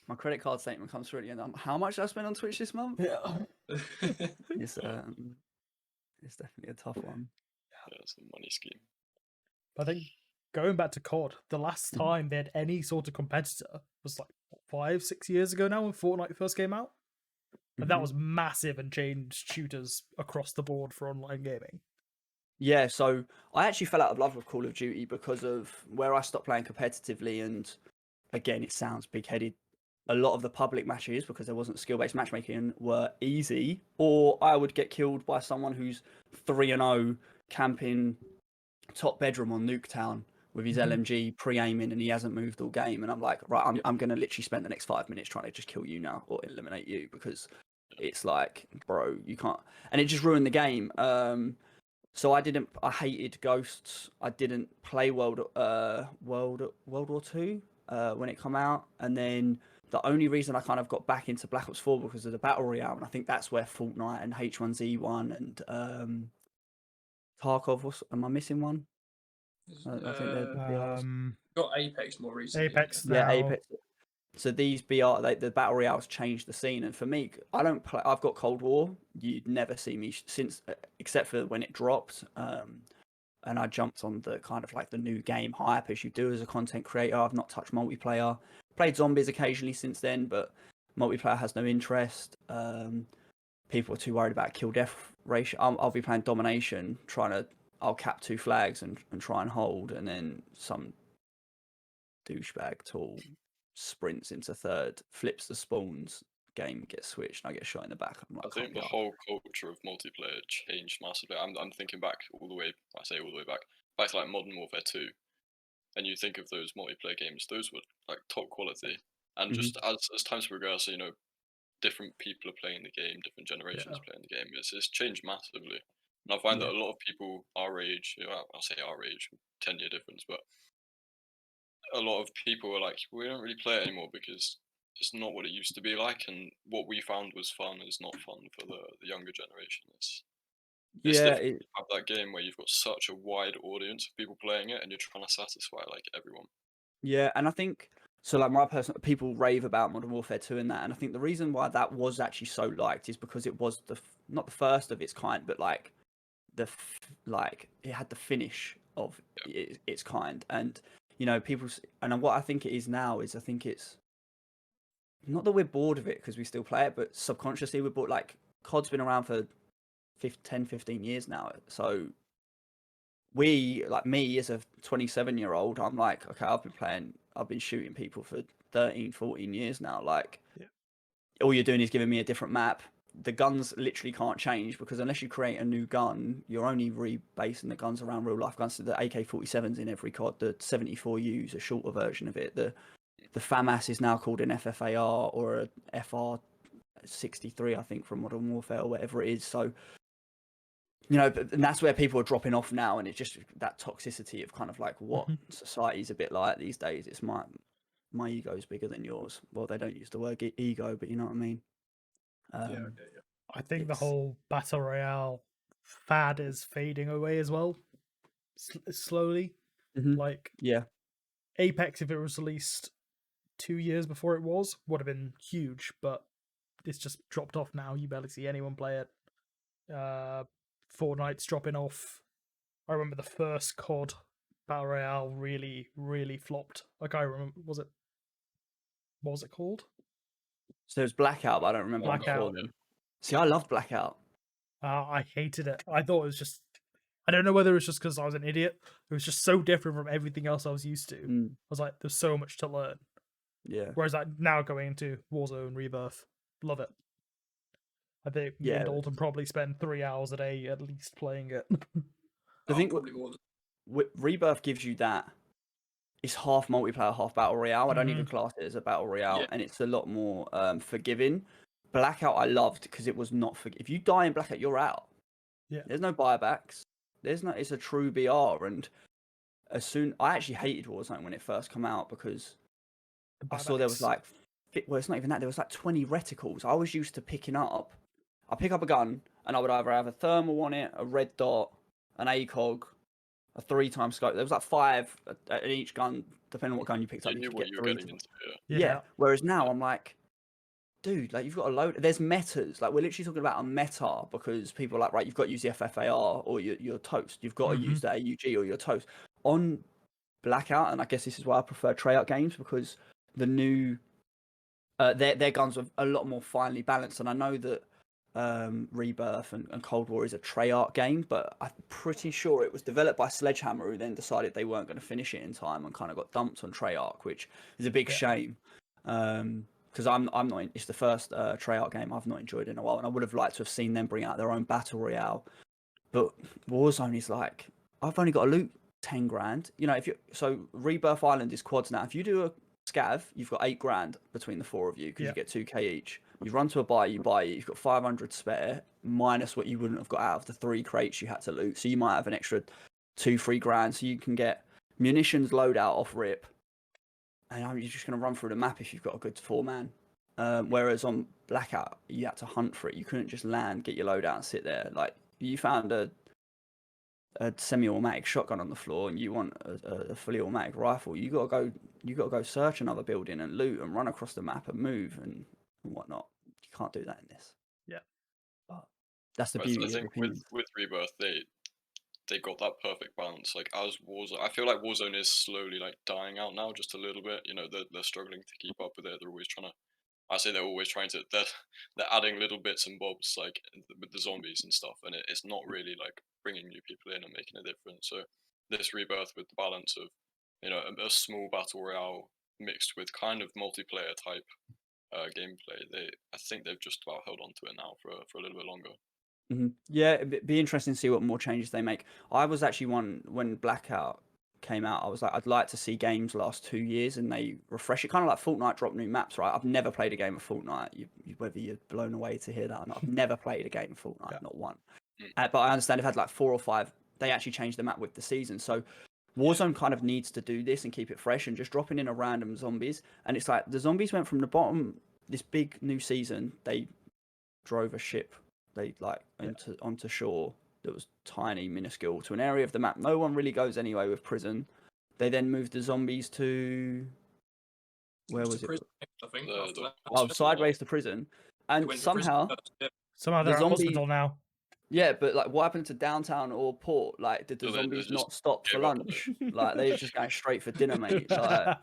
My credit card statement comes through at the end. How much did I spend on Twitch this month? Yeah. It's definitely a tough one. Yeah, it's a money scheme. I think going back to COD, the last time they had any sort of competitor was like 5-6 years ago now when Fortnite first came out. And that was massive and changed shooters across the board for online gaming. Yeah, so I actually fell out of love with Call of Duty because of where I stopped playing competitively. And again, it sounds big-headed. A lot of the public matches, because there wasn't skill-based matchmaking, were easy, or I would get killed by someone who's 3-0 camping top bedroom on Nuketown with his LMG pre-aiming, and he hasn't moved all game. And I'm like, right, I'm going to literally spend the next 5 minutes trying to just kill you now or eliminate you, because it's like, bro, you can't. And it just ruined the game. So I hated Ghosts. I didn't play World War II when it came out. And then the only reason I kind of got back into Black Ops 4 because of the Battle Royale. And I think that's where Fortnite and H1Z1 and Tarkov am I missing one? I think they're BRs. Got Apex more recently. Apex now. Yeah, Apex. So these BR, the Battle Royales changed the scene. And for me, I don't play. I've got Cold War. You'd never see me since, except for when it dropped. And I jumped on the kind of like the new game hype as you do as a content creator. I've not touched multiplayer. Played zombies occasionally since then, but multiplayer has no interest. People are too worried about kill death ratio. I'll be playing domination, I'll cap 2 flags and try and hold, and then some douchebag tool sprints into third, flips the spawns, game gets switched, and I get shot in the back. I'm like, I think the whole culture of multiplayer changed massively. I'm thinking back all the way back to like Modern Warfare 2, and you think of those multiplayer games, those were like top quality. And just as time's progressed, different people are playing the game, different generations playing the game. It's changed massively. And I find that a lot of people our age, I'll say our age, 10-year difference, but a lot of people are like, we don't really play it anymore because it's not what it used to be like, and what we found was fun is not fun for the younger generation. It's difficult to have that game where you've got such a wide audience of people playing it, and you're trying to satisfy like everyone. Yeah, and I think so. Like people rave about Modern Warfare 2 and that, and I think the reason why that was actually so liked is because it was not the first of its kind, but like it had the finish of its kind, and people. And what I think it is now is I think it's not that we're bored of it because we still play it, but subconsciously we're bored. Like COD's been around for 10-15 years now, so me as a 27-year-old, I'm like, okay, I've been shooting people for 13-14 years now. Like, all you're doing is giving me a different map. The guns literally can't change because unless you create a new gun, you're only rebasing the guns around real life guns. So the AK-47's in every COD, the 74U's a shorter version of it. The FAMAS is now called an FFAR or a FR63, I think, from Modern Warfare or whatever it is. So, and that's where people are dropping off now, and it's just that toxicity of kind of like what society's a bit like these days. It's my ego's bigger than yours. Well, they don't use the word ego, but you know what I mean. I think the whole battle royale fad is fading away as well, slowly. Like, Apex, if it was released 2 years before it would have been huge, but it's just dropped off now. You barely see anyone play it. Fortnite's dropping off. I remember the first COD Battle Royale really, really flopped. Like, I remember, what was it called? So it was Blackout, but I don't remember. Blackout. See, I loved Blackout. I hated it. I thought it was just, I don't know whether it was just because I was an idiot. It was just so different from everything else I was used to. I was like, there's so much to learn. Yeah. Whereas now going into Warzone, Rebirth, love it. I think me and Dalton probably spend 3 hours a day at least playing it. I think probably more. Rebirth gives you that. It's half multiplayer, half battle royale. I don't even class it as a battle royale, and it's a lot more forgiving. Blackout I loved because it was not if you die in Blackout, you're out. Yeah. There's no buybacks. It's a true BR, and I actually hated Warzone when it first came out because I saw there was like, well, it's not even that. There was like 20 reticles. I was used to picking up. I pick up a gun, and I would either have a thermal on it, a red dot, an ACOG, a 3-time scope. There was like 5 at each gun, depending on what gun you picked up. You knew could what get you were 3 getting into. Yeah. Whereas now I'm like, dude, like you've got a load. There's metas. Like we're literally talking about a meta because people are like, right, you've got to use the FFAR or you're toast. You've got to use the AUG or you're toast. On Blackout, and I guess this is why I prefer Treyarch games because the new their guns are a lot more finely balanced. And I know that Rebirth and Cold War is a Treyarch game, but I'm pretty sure it was developed by Sledgehammer, who then decided they weren't going to finish it in time and kind of got dumped on Treyarch, which is a big shame. Because I'm not. It's the first Treyarch game I've not enjoyed in a while, and I would have liked to have seen them bring out their own battle royale. But Warzone is like, I've only got to loot 10 grand. You know, so Rebirth Island is quads now. If you do a scav, you've got 8 grand between the 4 of you because you get 2k each. You run to a buy, you buy it. You've got 500 spare minus what you wouldn't have got out of the 3 crates you had to loot. So you might have an extra 2-3 grand. So you can get munitions loadout off rip. And you're just going to run through the map if you've got a good 4-man. Whereas on Blackout, you had to hunt for it. You couldn't just land, get your loadout, and sit there. Like you found a semi-automatic shotgun on the floor, and you want a fully automatic rifle. You got to go search another building and loot and run across the map and move and whatnot. You can't do that in this. Yeah, but that's the beauty. I think with Rebirth, they got that perfect balance. Like as Warzone, I feel like Warzone is slowly like dying out now, just a little bit. You know, they're struggling to keep up with it. They're always trying to. I say they're always trying to. They're adding little bits and bobs like with the zombies and stuff, and it's not really like bringing new people in and making a difference. So this Rebirth with the balance of, you know, a small battle royale mixed with kind of multiplayer type gameplay, I think they've just about held on to it now for a little bit longer. Yeah, it'd be interesting to see what more changes they make. I was actually when Blackout came out, I was like, I'd like to see games last 2 years and they refresh it, kind of like Fortnite drop new maps, right? I've never played a game of Fortnite. Whether you're blown away to hear that or not, I've never played a game of Fortnite, not one. But I understand they've had like 4 or 5. They actually changed the map with the season, so Warzone kind of needs to do this and keep it fresh and just dropping in a random zombies. And it's like the zombies went from the bottom. This big new season, they drove a ship. They like onto shore that was tiny, minuscule, to an area of the map no one really goes anyway with prison. They then moved the zombies to where was it? Prison, I think. Sideways to prison, and somehow they're at hospital now. Yeah, but like, what happened to downtown or port? Like, did the zombies not stop for lunch? Like, they're just going straight for dinner, mate. Like,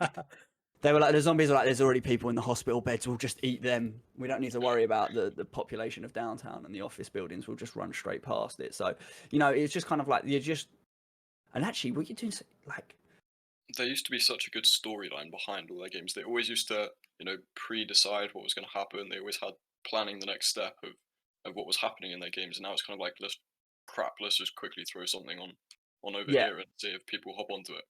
they were like, the zombies are like, there's already people in the hospital beds. We'll just eat them. We don't need to worry about the population of downtown and the office buildings. We'll just run straight past it. So, you know, it's just kind of like and actually, what you're doing, like, there used to be such a good storyline behind all their games. They always used to, you know, pre-decide what was going to happen. They always had planning the next step of what was happening in their games. And now it's kind of like, let's just quickly throw something on over here and see if people hop onto it.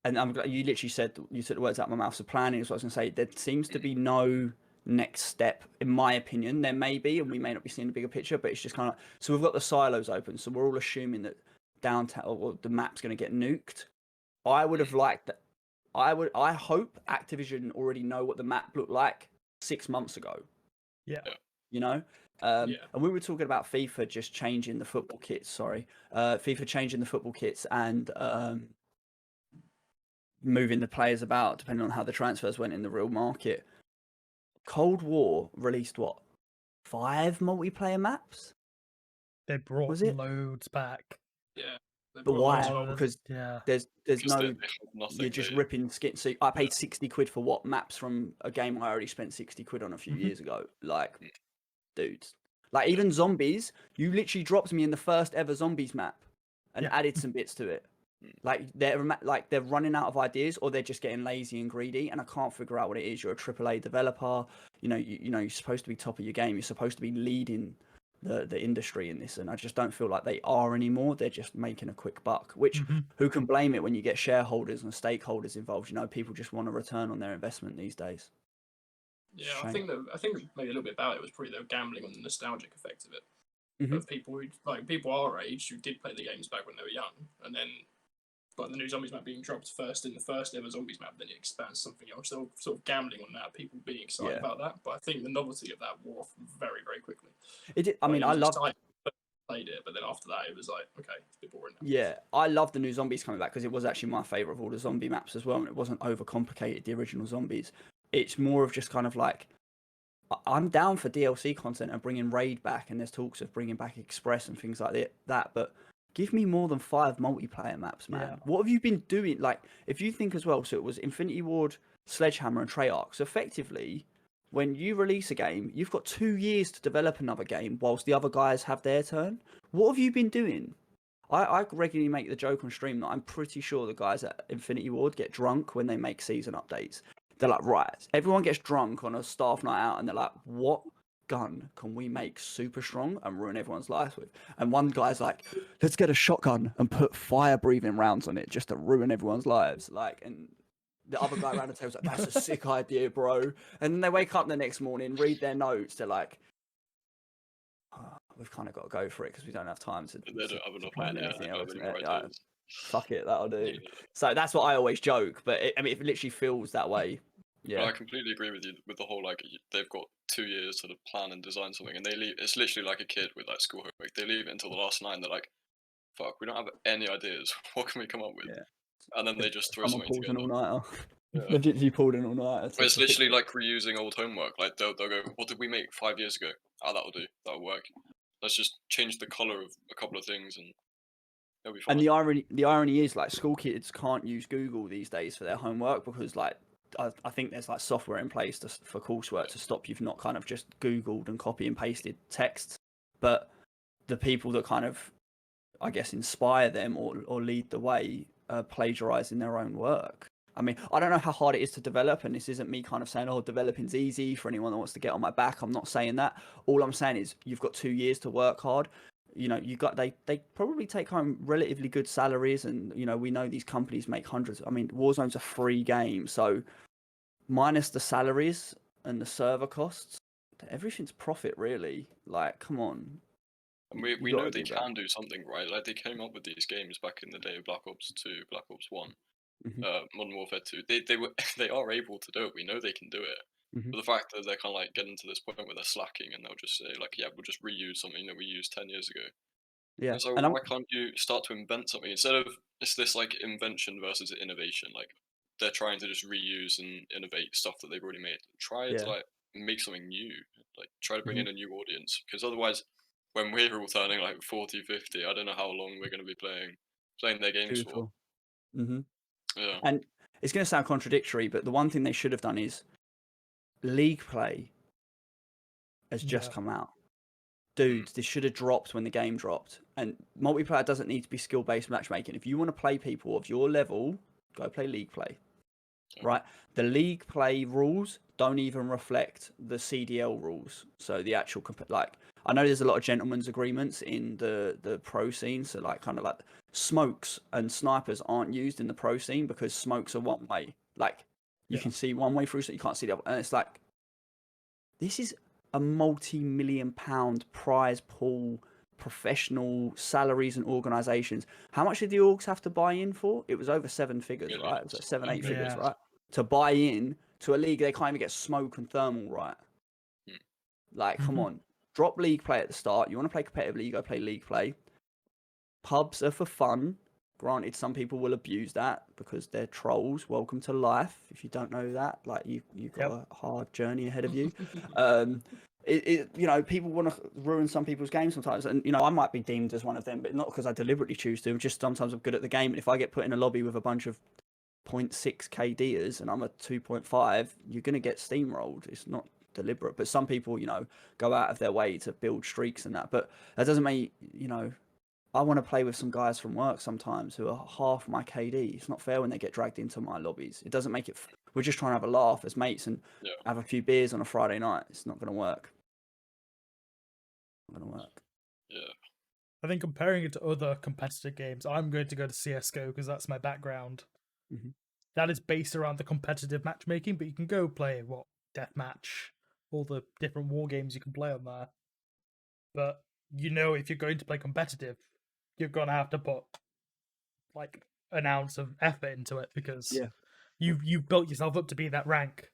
And I'm glad you literally you took the words out of my mouth. So planning is what I was going to say. There seems to be no next step, in my opinion. There may be, and we may not be seeing the bigger picture, but it's just kind of, so we've got the silos open. So we're all assuming that downtown or the map's going to get nuked. I would have liked that. I hope Activision already know what the map looked like 6 months ago. Yeah. You know? And we were talking about FIFA just changing the football kits. FIFA changing the football kits and moving the players about depending on how the transfers went in the real market. Cold War released 5 multiplayer maps? They brought loads back. Yeah. But why? Because there's no, you're just ripping skin. So I paid 60 quid for maps from a game I already spent 60 quid on a few years ago. Like, dudes, like even zombies, you literally dropped me in the first ever zombies map and added some bits to it. Like they're running out of ideas, or they're just getting lazy and greedy, and I can't figure out what it is. You're a AAA developer, you know you're supposed to be top of your game. You're supposed to be leading the industry in this, and I just don't feel like they are anymore. They're just making a quick buck, which who can blame it when you get shareholders and stakeholders involved? You know, people just want a return on their investment these days. Yeah, I think maybe a little bit about it was probably the gambling on the nostalgic effect of it. Of people who people our age who did play the games back when they were young, and then like the new zombies map being dropped first in the first ever zombies map, then it expands something else. So sort of gambling on that, people being excited about that. But I think the novelty of that wore off very, very quickly. I mean, I love played it, but then after that, it was like, okay, it's a bit boring now. Yeah, I love the new zombies coming back because it was actually my favorite of all the zombie maps as well, and it wasn't overcomplicated. The original zombies, it's more of just kind of like, I'm down for DLC content and bringing raid back, and there's talks of bringing back Express and things like that, but give me more than 5 multiplayer maps, man. Yeah. What have you been doing? Like, if you think as well, so it was Infinity Ward, Sledgehammer, and Treyarch. So effectively, when you release a game, you've got 2 years to develop another game whilst the other guys have their turn. What have you been doing? I regularly make the joke on stream that I'm pretty sure the guys at Infinity Ward get drunk when they make season updates. They're like, right, everyone gets drunk on a staff night out, and they're like, what gun can we make super strong and ruin everyone's lives with? And one guy's like, let's get a shotgun and put fire breathing rounds on it just to ruin everyone's lives. Like, and the other guy around the table's like, that's a sick idea, bro. And then they wake up the next morning, read their notes, they're like, oh, we've kind of got to go for it because we don't have time to. They don't have enough ideas. Fuck it, that'll do. Yeah. So that's what I always joke, but I mean, it literally feels that way. Yeah, well, I completely agree with you with the whole like they've got 2 years to plan and design something, and they leave. It's literally like a kid with like school homework. They leave it until the last night, and they're like, "Fuck, we don't have any ideas. What can we come up with?" Yeah. And then they just throw something together. An all-nighter. Yeah. They literally pulled an all-nighter. It's literally like reusing old homework. Like they'll go, "What did we make 5 years ago? Oh, that'll do. That'll work. Let's just change the color of a couple of things and." It'll be fine. And the irony is, like, school kids can't use Google these days for their homework because, like, I think there's like software in place for coursework to stop you from not kind of just Googled and copy and pasted text. But the people that kind of, I guess, inspire them or lead the way are plagiarizing their own work. I mean, I don't know how hard it is to develop, and this isn't me kind of saying, oh, developing's easy for anyone that wants to get on my back. I'm not saying that. All I'm saying is you've got 2 years to work hard. You know, they probably take home relatively good salaries, and you know, we know these companies make hundreds. I mean, Warzone's a free game, so minus the salaries and the server costs, everything's profit really. Like, come on. And we know they can do something, right? Like they came up with these games back in the day of Black Ops 2, Black Ops 1, Modern Warfare 2. They are able to do it. We know they can do it. But the fact that they're kind of like getting to this point where they're slacking and they'll just say like, yeah, we'll just reuse something that we used 10 years ago. Yeah. And so why can't you start to invent something instead of it's this like invention versus innovation? Like they're trying to just reuse and innovate stuff that they've already made. Try to like make something new. Like try to bring in a new audience, because otherwise, when we're all turning like 40, 50, I don't know how long we're going to be playing their games for. Yeah. And it's going to sound contradictory, but the one thing they should have done is League play has just come out. Dudes, this should have dropped when the game dropped. And multiplayer doesn't need to be skill-based matchmaking. If you want to play people of your level, go play League play. Right? The League play rules don't even reflect the CDL rules. So the actual, like, I know there's a lot of gentlemen's agreements in the pro scene. So like kind of like smokes and snipers aren't used in the pro scene because smokes are one way. Like you can see one way through, so you can't see the other. And it's like, this is a multi-million-pound prize pool, professional salaries and organisations. How much did the orgs have to buy in for? It was over 7 figures, right? It was like 7, 8 figures, right? To buy in to a league, they can't even get smoke and thermal right. Like, come on. Drop League play at the start. You want to play competitively, you go play League play. Pubs are for fun. Granted, some people will abuse that because they're trolls. Welcome to life. If you don't know that, like you've got a hard journey ahead of you. You know, people want to ruin some people's games sometimes, and you know, I might be deemed as one of them, but not because I deliberately choose to. Just sometimes I'm good at the game, and if I get put in a lobby with a bunch of 0.6 KDers and I'm a 2.5, you're gonna get steamrolled. It's not deliberate, but some people, you know, go out of their way to build streaks and that. But that doesn't mean, you know, I want to play with some guys from work sometimes who are half my KD. It's not fair when they get dragged into my lobbies. It doesn't make it. We're just trying to have a laugh as mates and have a few beers on a Friday night. It's not going to work. not gonna work. Yeah. I think comparing it to other competitive games, I'm going to go to CS:GO because that's my background. Mhm. That is based around the competitive matchmaking, but you can go play deathmatch, all the different war games you can play on there. But if you're going to play competitive, you're gonna have to put like an ounce of effort into it because Yeah. you've built yourself up to be that rank,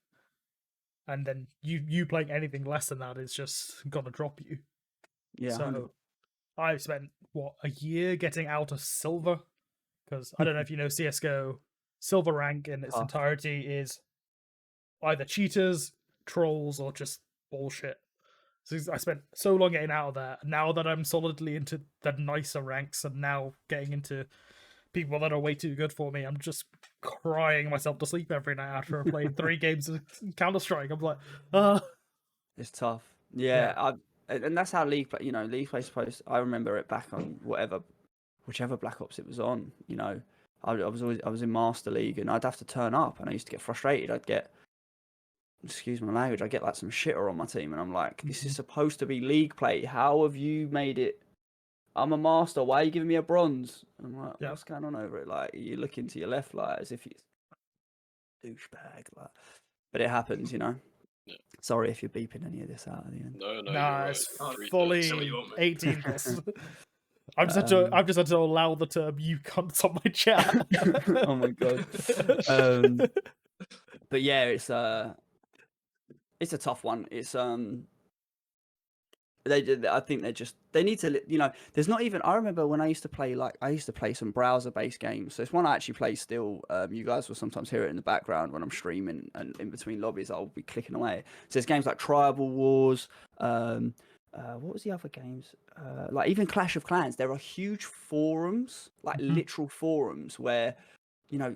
and then you playing anything less than that is just gonna drop you. Yeah. So I spent a year getting out of silver because I don't know if you know CS:GO. Silver rank in its Tough. entirety is either cheaters, trolls, or just bullshit. So I spent so long getting out of there. Now that I'm solidly into the nicer ranks and now getting into people that are way too good for me, I'm just crying myself to sleep every night after I've played 3 games of Counter-Strike. I'm like, It's tough. Yeah. And that's how League play. League play supposed. I remember it back on whichever Black Ops it was on. I was in Master League and I'd have to turn up and I used to get frustrated. I'd get, excuse my language, I'd get like some shitter on my team and I'm like, this is supposed to be League play. How have you made it? I'm a master. Why are you giving me a bronze? And I'm like, what's going on over it? Like, you looking to your left, like as if you douchebag. Like, but it happens, Yeah. Sorry if you're beeping any of this out at the end. No, nah, you're right. it's Say what fully you want, mate. 18 plus. I've just had to allow the term "you cunts" on my chat. Oh my god. But yeah, it's a tough one. It's I think they need to, there's not even, I remember when I used to play some browser based games. So it's one I actually play still. You guys will sometimes hear it in the background when I'm streaming and in between lobbies I'll be clicking away. So there's games like Tribal Wars, what was the other games? Like even Clash of Clans. There are huge forums, like literal forums where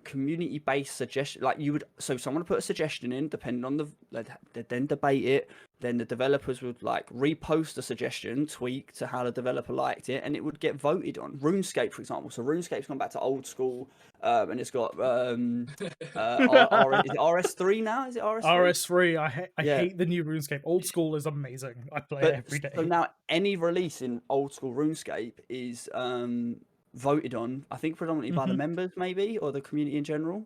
community-based suggestion, like so someone would put a suggestion in, depending on they'd then debate it, then the developers would like repost the suggestion, tweak to how the developer liked it, and it would get voted on. RuneScape, for example. So RuneScape's gone back to old school, and it's got is it RS3 now? Is it RS3? RS3. I hate the new RuneScape. Old school is amazing. I play it every day. So now any release in old school RuneScape is voted on, I think predominantly by the members maybe, or the community in general,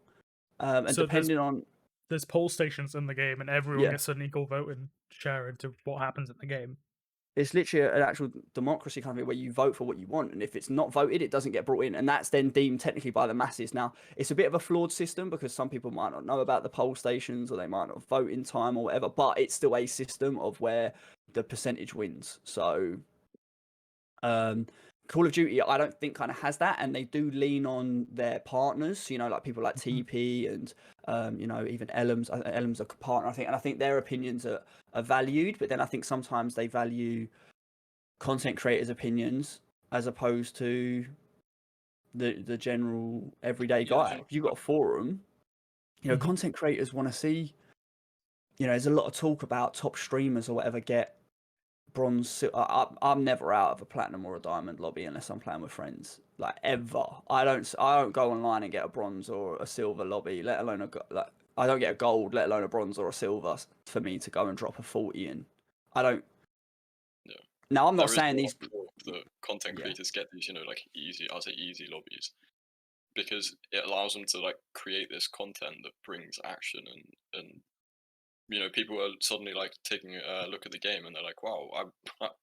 and so depending on, there's poll stations in the game and everyone gets an equal vote and share into what happens in the game. It's literally an actual democracy kind of thing where you vote for what you want, and if it's not voted it doesn't get brought in, and that's then deemed technically by the masses. Now it's a bit of a flawed system because some people might not know about the poll stations or they might not vote in time or whatever, but it's still a system of where the percentage wins. So Call of Duty, I don't think kind of has that, and they do lean on their partners, like people like TP and even Elms. Elms are a partner, I think, and I think their opinions are valued. But then I think sometimes they value content creators' opinions as opposed to the general everyday guy. If you've got a forum, content creators want to see. There's a lot of talk about top streamers or whatever get bronze. I'm never out of a platinum or a diamond lobby unless I'm playing with friends, like ever. I don't go online and get a bronze or a silver lobby, let alone I don't get a gold, let alone a bronze or a silver for me to go and drop a 40 in. I don't. Yeah. Now I'm not saying these the content creators get these like easy lobbies because it allows them to like create this content that brings action and people are suddenly like taking a look at the game and they're like, wow,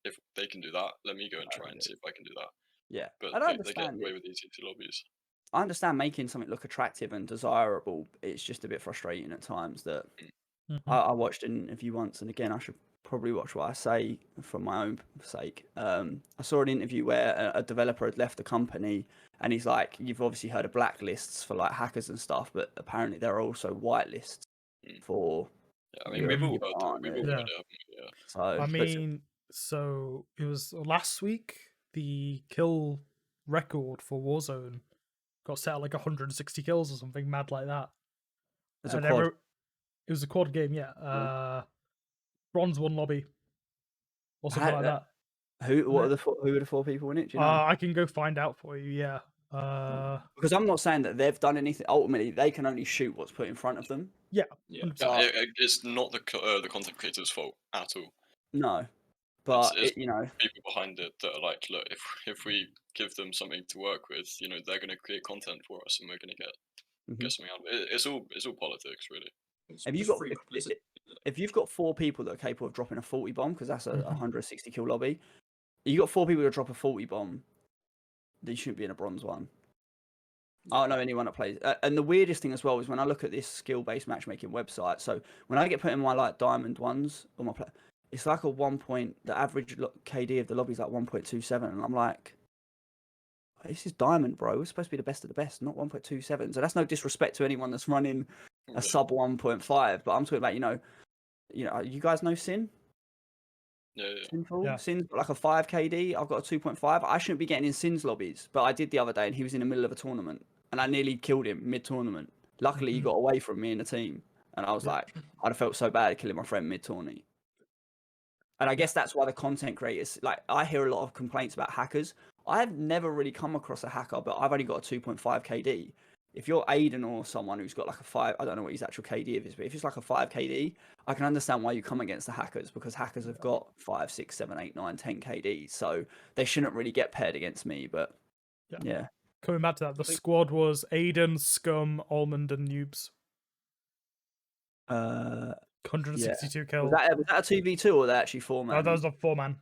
if they can do that, let me go and try and see if I can do that. Yeah, but they get away with these easy lobbies. I understand making something look attractive and desirable. It's just a bit frustrating at times that I watched an interview once, and again, I should probably watch what I say for my own sake. I saw an interview where a developer had left the company, and he's like, "You've obviously heard of blacklists for like hackers and stuff, but apparently there are also whitelists for." Yeah, I mean, we've all heard it. Yeah. So it was last week. The kill record for Warzone got set at like 160 kills or something mad like that. It's a quad. It was a quad game, yeah. Bronze 1 lobby or something like that. Who are the 4 people in it? Do you know? I can go find out for you. Yeah. Because I'm not saying that they've done anything. Ultimately, they can only shoot what's put in front of them. Yeah. It's not the content creator's fault at all. No. But it's you know, people behind it that are like, look, if we give them something to work with, you know, they're going to create content for us, and we're going to get something out of it. It's all politics, really. have you It's got free publicity. if you've got 4 people that are capable of dropping a 40 bomb, because that's a Mhm. 160 kill lobby, you got 4 people that drop a 40 bomb, they shouldn't be in a bronze one. I don't know anyone that plays. And the weirdest thing as well is when I look at this skill-based matchmaking website. So when I get put in my like diamond ones on my it's like a 1 point. The average KD of the lobby is like 1.27, and I'm like, this is diamond, bro. It's supposed to be the best of the best, not 1.27. So that's no disrespect to anyone that's running a sub 1.5. But I'm talking about, you know, you guys know Sin? Yeah. Sinful. Yeah. Sin's got like a 5 KD. I've got a 2.5. I shouldn't be getting in Sin's lobbies, but I did the other day, and he was in the middle of a tournament, and I nearly killed him mid-tournament. Luckily, he got away from me and the team, and I was like, I'd have felt so bad killing my friend mid-tourney. And I guess that's why the content creators, like, I hear a lot of complaints about hackers. I've never really come across a hacker, but I've only got a 2.5 KD. If you're Aiden or someone who's got like a 5, I don't know what his actual KD is, but if it's like a 5 KD, I can understand why you come against the hackers, because hackers have got 5, 6, 7, 8, 9, 10 KD. So they shouldn't really get paired against me, but yeah. Coming back to that, the squad was Aiden, Scum, Almond, and Noobs. 162 kills. Was that a 2v2 or they actually 4-man? Oh, that was a 4-man.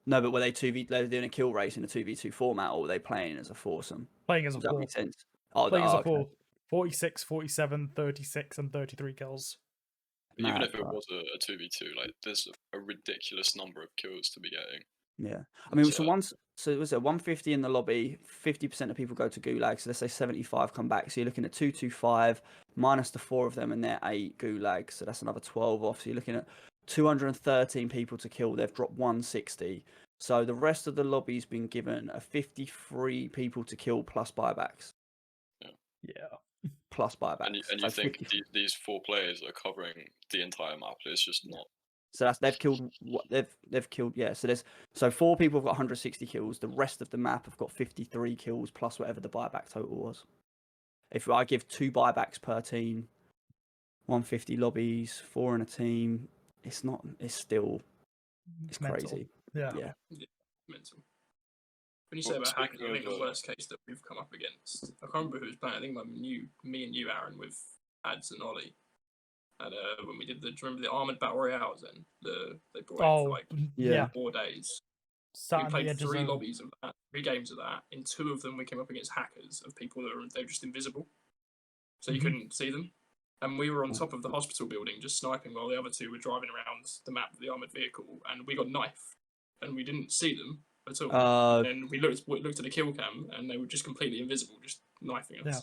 No, but were they they were doing a kill race in a 2v2 format, or were they playing as a foursome? Playing as a Does that 4. make sense? Oh, Playing as a okay. 4. 46, 47, 36, and 33 kills. Even if it was a 2v2, like there's a ridiculous number of kills to be getting. Yeah, I mean, so it was 150 in the lobby. 50% of people go to Gulag, so let's say 75 come back. So you're looking at 225 minus the 4 of them, and they're 8 Gulag, so that's another 12 off. So you're looking at 213 people to kill. They've dropped 160. So the rest of the lobby's been given a 53 people to kill plus buybacks. Yeah. Plus buybacks. And you think these 4 players are covering the entire map? It's just not. So they've killed what they've killed. Yeah. So 4 people have got 160 kills. The rest of the map have got 53 kills plus whatever the buyback total was. If I give 2 buybacks per team, 150 lobbies, 4 in a team, it's still Mental. crazy. Yeah. Mental. When you say about hacking, I think the worst case that we've come up against, I can't remember who was playing. I think me and you, Aaron, with Ads and Ollie. And when we did do you remember the Armored Battle Royales then? They brought it for like 4 days. We played 3 lobbies of that, 3 games of that. In 2 of them, we came up against hackers of people that they were just invisible. So you couldn't see them. And we were on top of the hospital building just sniping while the other 2 were driving around the map of the armoured vehicle. And we got knifed. And we didn't see them at all. And we looked at the kill cam, and they were just completely invisible, just knifing us. Yeah.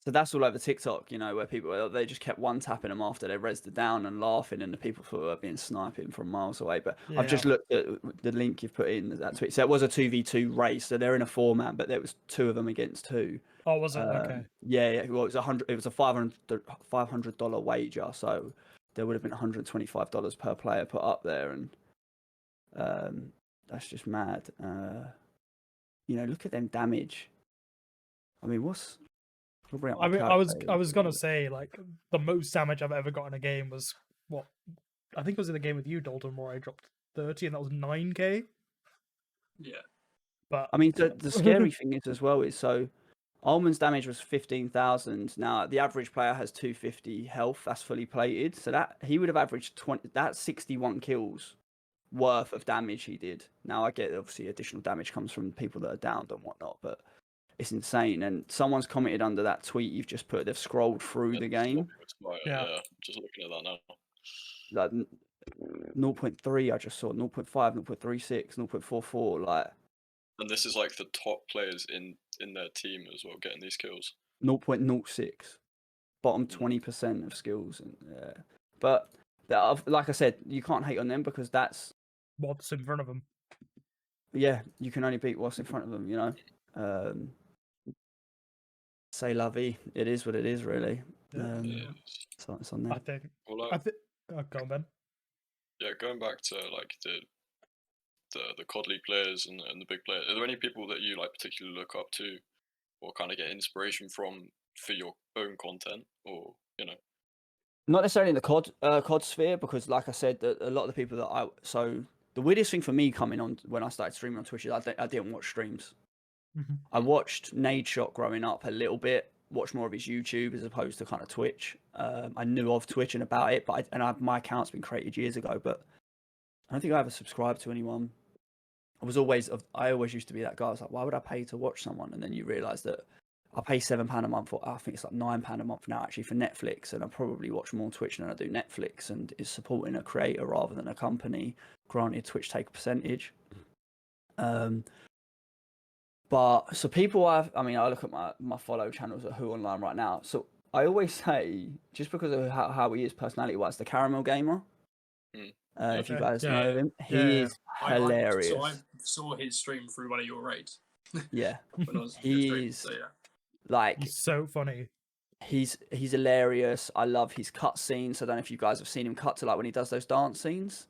So that's all over TikTok, where people they just kept one tapping them after they rezzed it down and laughing, and the people thought they were being sniping from miles away. But I've just looked at the link you've put in that tweet. So it was a 2v2 race. So they're in a 4-man, but there was 2 of them against 2. Oh, was it? Okay. Yeah. Well, it was It was a $500 wager, so there would have been $125 per player put up there, and that's just mad. Look at them damage. I mean, I was gonna say, like, the most damage I've ever got in a game was what I think it was in a game with you, Dalton, where I dropped 30, and that was 9k. Yeah. But I mean, the scary thing is as well is so Almond's damage was 15,000. Now the average player has 250 health. That's fully plated, so that he would have averaged 20. That's 61 kills worth of damage he did. Now I get obviously additional damage comes from people that are downed and whatnot, but it's insane. And someone's commented under that tweet you've just put. They've scrolled through the game. Yeah, just looking at that now. Like 0.3, I just saw 0.5, 0.36, 0.44. Like, and this is like the top players in their team as well, getting these kills. 0.06, bottom 20% of skills, and but like I said, you can't hate on them because that's what's in front of them. Yeah, you can only beat what's in front of them. Say la vie. It is what it is, really. So it's on there. I think. Oh, go on, Ben. Yeah, going back to like the COD League players and the big players. Are there any people that you like particularly look up to, or kind of get inspiration from for your own content, or Not necessarily in the COD sphere, because like I said, a lot of the people that the the weirdest thing for me coming on when I started streaming on Twitch is I didn't watch streams. Mm-hmm. I watched Nadeshot growing up a little bit, watched more of his YouTube as opposed to kind of Twitch. I knew of Twitch and about it, but my account's been created years ago, but I don't think I ever subscribed to anyone. I always used to be that guy. I was like, why would I pay to watch someone? And then you realise that I pay £7 a month, or I think it's like £9 a month now actually for Netflix, and I probably watch more Twitch than I do Netflix, and is supporting a creator rather than a company. Granted, Twitch take a percentage. But so people I look at my follow channels at Who Online right now. So I always say, just because of how he is personality wise, the Caramel Gamer. If you guys know him, he is hilarious. So I saw his stream through one of your raids. Yeah, when I was he's so, yeah. like, he's so funny. He's hilarious. I love his cut scenes. I don't know if you guys have seen him cut to like when he does those dance scenes.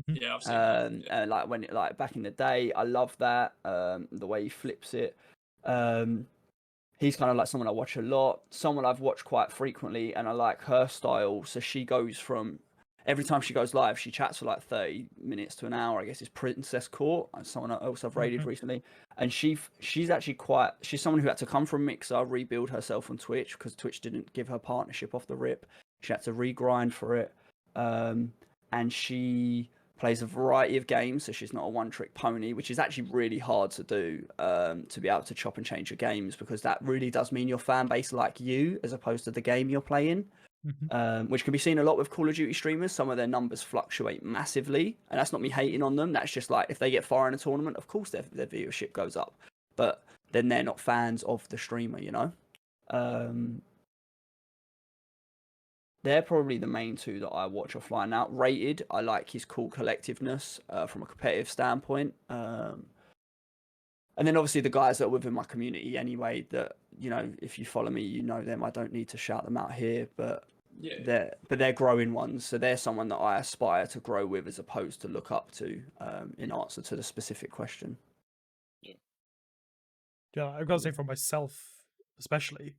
Yeah, I've seen that. Yeah. Like when like back in the day, I love that. The way he flips it. He's kind of like someone I watch a lot, someone I've watched quite frequently, and I like her style. So she goes from every time she goes live, she chats for like 30 minutes to an hour. I guess it's Princess Court, someone else I've raided recently, and she's someone who had to come from Mixer, rebuild herself on Twitch because Twitch didn't give her partnership off the rip. She had to regrind for it, and she plays a variety of games, so she's not a one-trick pony, which is actually really hard to do, to be able to chop and change your games, because that really does mean your fan base like you as opposed to the game you're playing, which can be seen a lot with Call of Duty streamers. Some of their numbers fluctuate massively, and that's not me hating on them. That's just like, if they get far in a tournament, of course their viewership goes up, but then they're not fans of the streamer, you know? They're probably the main two that I watch offline now. Rated, I like his cool collectiveness from a competitive standpoint. And then obviously the guys that are within my community anyway, that, you know, if you follow me, you know them. I don't need to shout them out here, but they're growing ones. So they're someone that I aspire to grow with as opposed to look up to, in answer to the specific question. Yeah, I've got to say for myself, especially,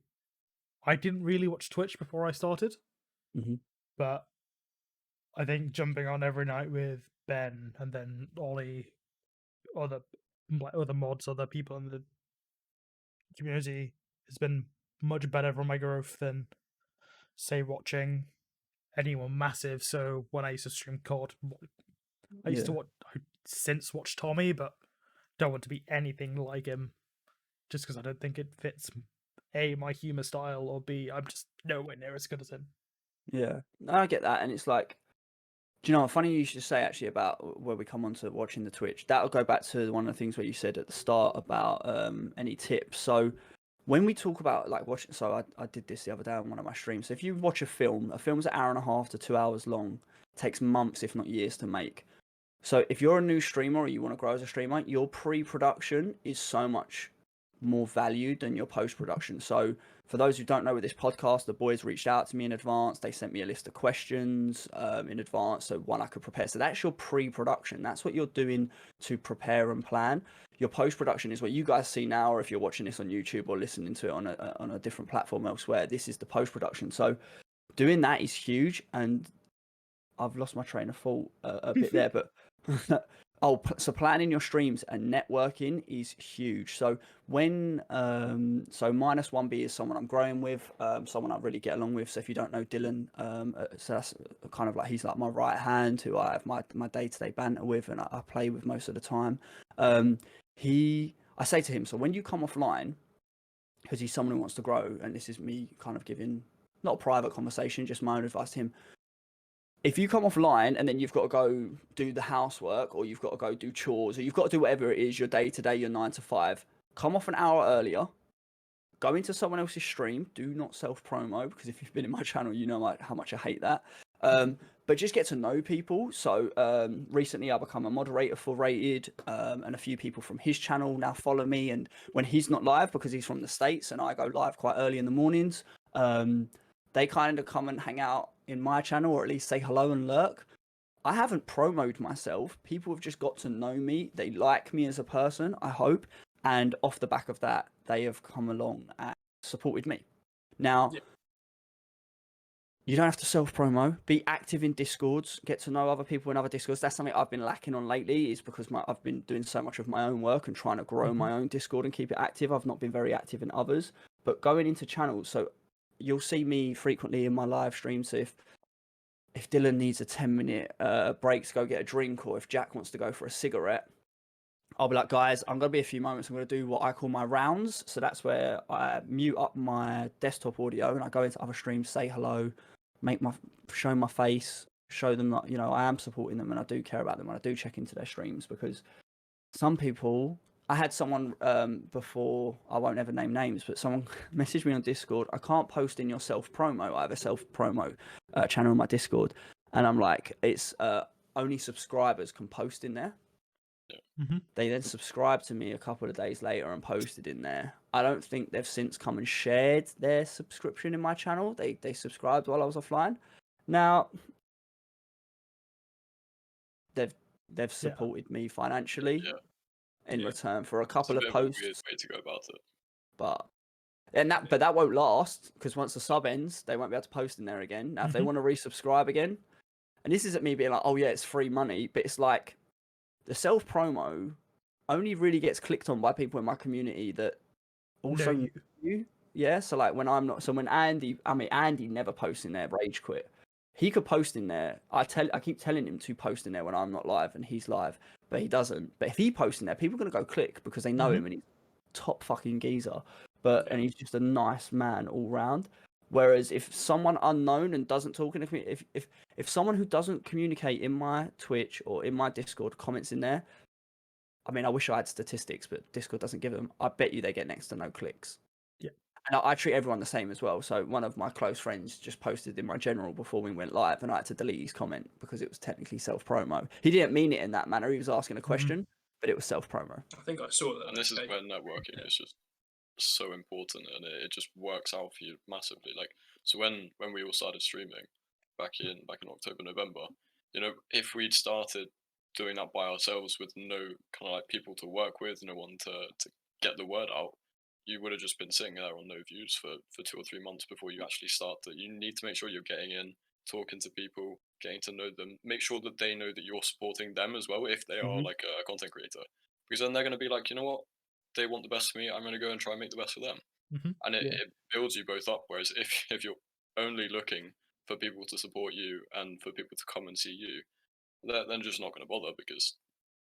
I didn't really watch Twitch before I started. But I think jumping on every night with Ben and then Ollie, or the mods, or the people in the community, has been much better for my growth than, say, watching anyone massive. So when I used to stream COD, I used to watch. I since watched Tommy, but don't want to be anything like him, just because I don't think it fits A, my humor style, or B, I'm just nowhere near as good as him. Yeah, I get that, and it's like, do you know what? Funny you should say actually about where we come on to watching the Twitch. That'll go back to one of the things where you said at the start about any tips. So when we talk about like watching, so I did this the other day on one of my streams. So if you watch a film's an hour and a half to 2 hours long, takes months if not years to make. So if you're a new streamer or you want to grow as a streamer, your pre-production is so much more valued than your post-production. So for those who don't know, with this podcast, the boys reached out to me in advance. They sent me a list of questions in advance, so one I could prepare. So that's your pre-production. That's what you're doing to prepare and plan. Your post-production is what you guys see now, or if you're watching this on YouTube or listening to it on a different platform elsewhere, this is the post-production. So doing that is huge, and I've lost my train of thought a bit there, but so planning your streams and networking is huge. So when so -1B is someone I'm growing with, someone I really get along with. So if you don't know Dylan, so that's kind of like, he's like my right hand, who I have my day-to-day banter with, and I play with most of the time. I say to him, so when you come offline, because he's someone who wants to grow, and this is me kind of giving not a private conversation, just my own advice to him. If you come offline and then you've got to go do the housework, or you've got to go do chores, or you've got to do whatever it is, your day-to-day, your 9 to 5, come off an hour earlier, go into someone else's stream. Do not self-promo, because if you've been in my channel, you know how much I hate that. But just get to know people. So recently I become a moderator for Rated, and a few people from his channel now follow me. And when he's not live, because he's from the States and I go live quite early in the mornings, they kind of come and hang out in my channel, or at least say hello and lurk. I haven't promoted myself. People have just got to know me. They like me as a person, I hope. And off the back of that, they have come along and supported me. Now, You don't have to self-promo. Be active in Discords. Get to know other people in other Discords. That's something I've been lacking on lately, is because I've been doing so much of my own work and trying to grow my own Discord and keep it active. I've not been very active in others. But going into channels, so you'll see me frequently in my live streams. So if Dylan needs a 10-minute break to go get a drink, or if Jack wants to go for a cigarette, I'll be like, guys, I'm going to be a few moments. I'm going to do what I call my rounds. So that's where I mute up my desktop audio and I go into other streams, say hello, show my face, show them that, I am supporting them and I do care about them and I do check into their streams, because some people, I had someone before, I won't ever name names, but someone messaged me on Discord, I can't post in your self-promo. I have a self-promo channel on my Discord. And I'm like, it's only subscribers can post in there. They then subscribed to me a couple of days later and posted in there. I don't think they've since come and shared their subscription in my channel. They subscribed while I was offline. Now they've supported me financially in return for a couple of posts. Weird way to go about it. But that won't last, because once the sub ends, they won't be able to post in there again. Now if they want to resubscribe again, and this isn't me being like, oh yeah, it's free money, but it's like, the self-promo only really gets clicked on by people in my community that also know you. Yeah, so like when Andy never posts in there, Rage Quit. He could post in there. I keep telling him to post in there when I'm not live and he's live, but he doesn't. But if he posts in there, people are going to go click because they know him and he's top fucking geezer. And he's just a nice man all round. Whereas if someone unknown and doesn't talk in the community, if someone who doesn't communicate in my Twitch or in my Discord comments in there, I mean, I wish I had statistics, but Discord doesn't give them. I bet you they get next to no clicks. Yeah. And I treat everyone the same as well. So one of my close friends just posted in my general before we went live, and I had to delete his comment because it was technically self-promo. He didn't mean it in that manner. He was asking a question, but it was self-promo. I think I saw that. And this is where networking is just so important, and it just works out for you massively. Like, so when we all started streaming back in October, November, if we'd started doing that by ourselves with no kind of like people to work with, no one to get the word out, you would have just been sitting there on no views for 2 or 3 months before you actually start. You need to make sure you're getting in, talking to people, getting to know them, make sure that they know that you're supporting them as well if they are like a content creator, because then they're going to be like, you know what, they want the best for me, I'm going to go and try and make the best for them. And it builds you both up. Whereas if you're only looking for people to support you and for people to come and see you, they're just not going to bother because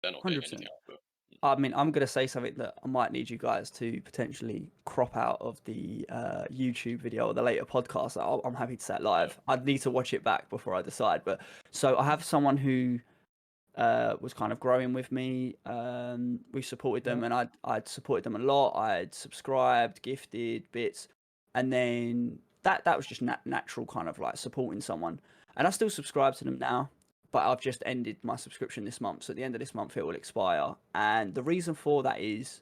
they're not 100%. Getting anything out of it. I mean, I'm going to say something that I might need you guys to potentially crop out of the YouTube video or the later podcast. I'm happy to say it live. I'd need to watch it back before I decide. But so I have someone who was kind of growing with me. We supported them, and I'd supported them a lot. I'd subscribed, gifted bits, and then that was just natural kind of like supporting someone. And I still subscribe to them now, but I've just ended my subscription this month. So at the end of this month, it will expire. And the reason for that is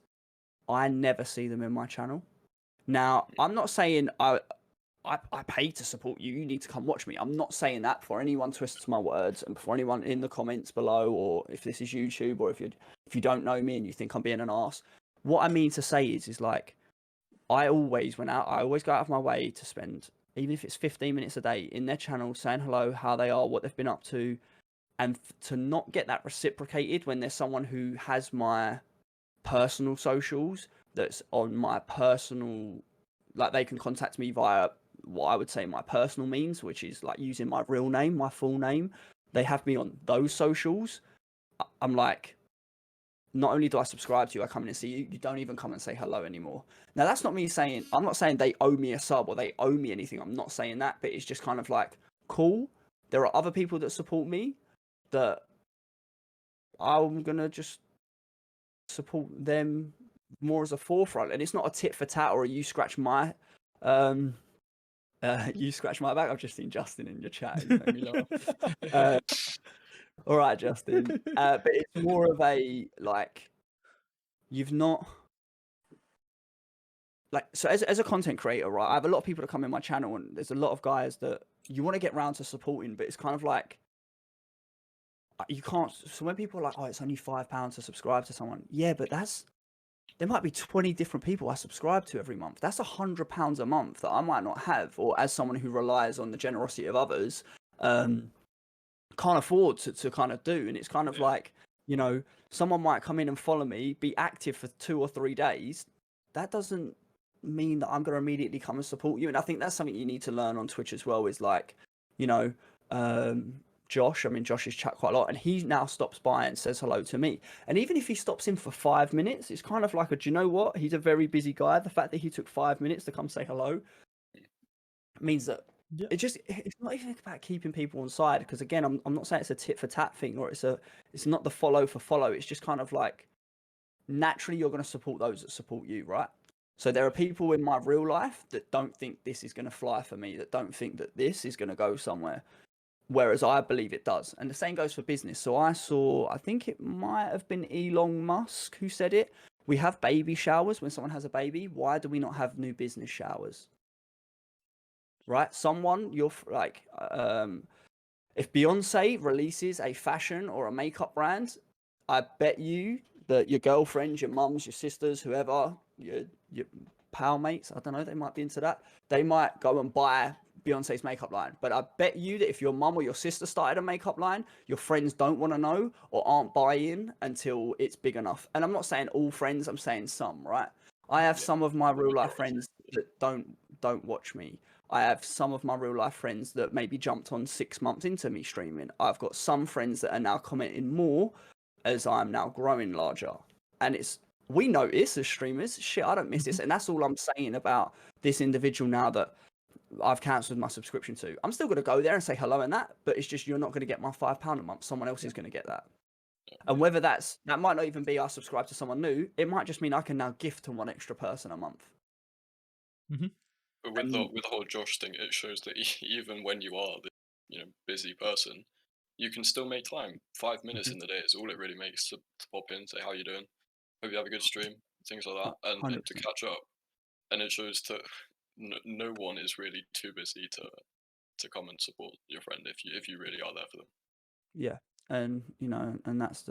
I never see them in my channel. Now, I'm not saying I pay to support you. You need to come watch me. I'm not saying that before anyone twists my words and before anyone in the comments below, or if this is YouTube, or if you don't know me and you think I'm being an arse. What I mean to say is like, I always go out of my way to spend, even if it's 15 minutes a day, in their channel saying hello, how they are, what they've been up to. And to not get that reciprocated when there's someone who has my personal socials, that's on my personal, like they can contact me via what I would say my personal means, which is like using my real name, my full name. They have me on those socials. I'm like, not only do I subscribe to you, I come in and see you, you don't even come and say hello anymore. Now, that's not me saying, I'm not saying they owe me a sub or they owe me anything. I'm not saying that, but it's just kind of like, cool. There are other people that support me that I'm going to just support them more as a forefront. And it's not a tit for tat or a you scratch my back. I've just seen Justin in your chat. All right, Justin. But it's more of a, like, you've not... Like, so as a content creator, right, I have a lot of people that come in my channel, and there's a lot of guys that you want to get round to supporting, but it's kind of like, you can't. So when people are like, oh, it's only £5 to subscribe to someone, yeah, but that's there might be 20 different people I subscribe to every month. That's £100 a month that I might not have, or as someone who relies on the generosity of others, can't afford to kind of do. And it's kind of like, you know, someone might come in and follow me, be active for 2 or 3 days. That doesn't mean that I'm going to immediately come and support you. And I think that's something you need to learn on Twitch as well, is like, you know, Josh, I'm in Josh's chat quite a lot, and he now stops by and says hello to me. And even if he stops in for 5 minutes, it's kind of like, do you know what? He's a very busy guy. The fact that he took 5 minutes to come say hello means that it's not even about keeping people on side. Because again, I'm not saying it's a tit for tat thing, or it's not the follow for follow. It's just kind of like, naturally you're going to support those that support you, right? So there are people in my real life that don't think this is going to fly for me, that don't think that this is going to go somewhere. Whereas I believe it does. And the same goes for business. So I think it might have been Elon Musk who said it. We have baby showers when someone has a baby. Why do we not have new business showers? Right? Someone, you're like, if Beyonce releases a fashion or a makeup brand, I bet you that your girlfriends, your mums, your sisters, whoever, your pal mates, I don't know, they might be into that. They might go and buy Beyonce's makeup line. But I bet you that if your mum or your sister started a makeup line, your friends don't want to know or aren't buying until it's big enough. And I'm not saying all friends, I'm saying some, right? I have some of my real life friends that don't watch me. I have some of my real life friends that maybe jumped on 6 months into me streaming. I've got some friends that are now commenting more as I'm now growing larger. And we notice as streamers, shit, I don't miss this. And that's all I'm saying about this individual now that I've cancelled my subscription to. I'm still going to go there and say hello and that, but it's just, you're not going to get my £5 a month. Someone else is going to get that. And whether that might not even be I subscribe to someone new, it might just mean I can now gift to one extra person a month. But with the whole Josh thing, it shows that even when you are the busy person, you can still make time. 5 minutes in the day is all it really makes to pop in, say how you doing, hope you have a good stream, things like that, and to catch up. And it shows that no one is really too busy to come and support your friend if you really are there for them. Yeah, and and that's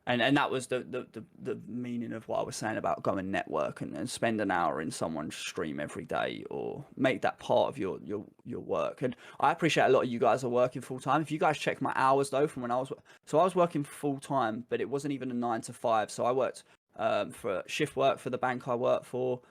and that was the meaning of what I was saying about going network and spend an hour in someone's stream every day, or make that part of your work. And I appreciate a lot of you guys are working full time. If you guys check my hours though, from when I was working full time, but it wasn't even a 9 to 5. So I worked for shift work for the bank I work for.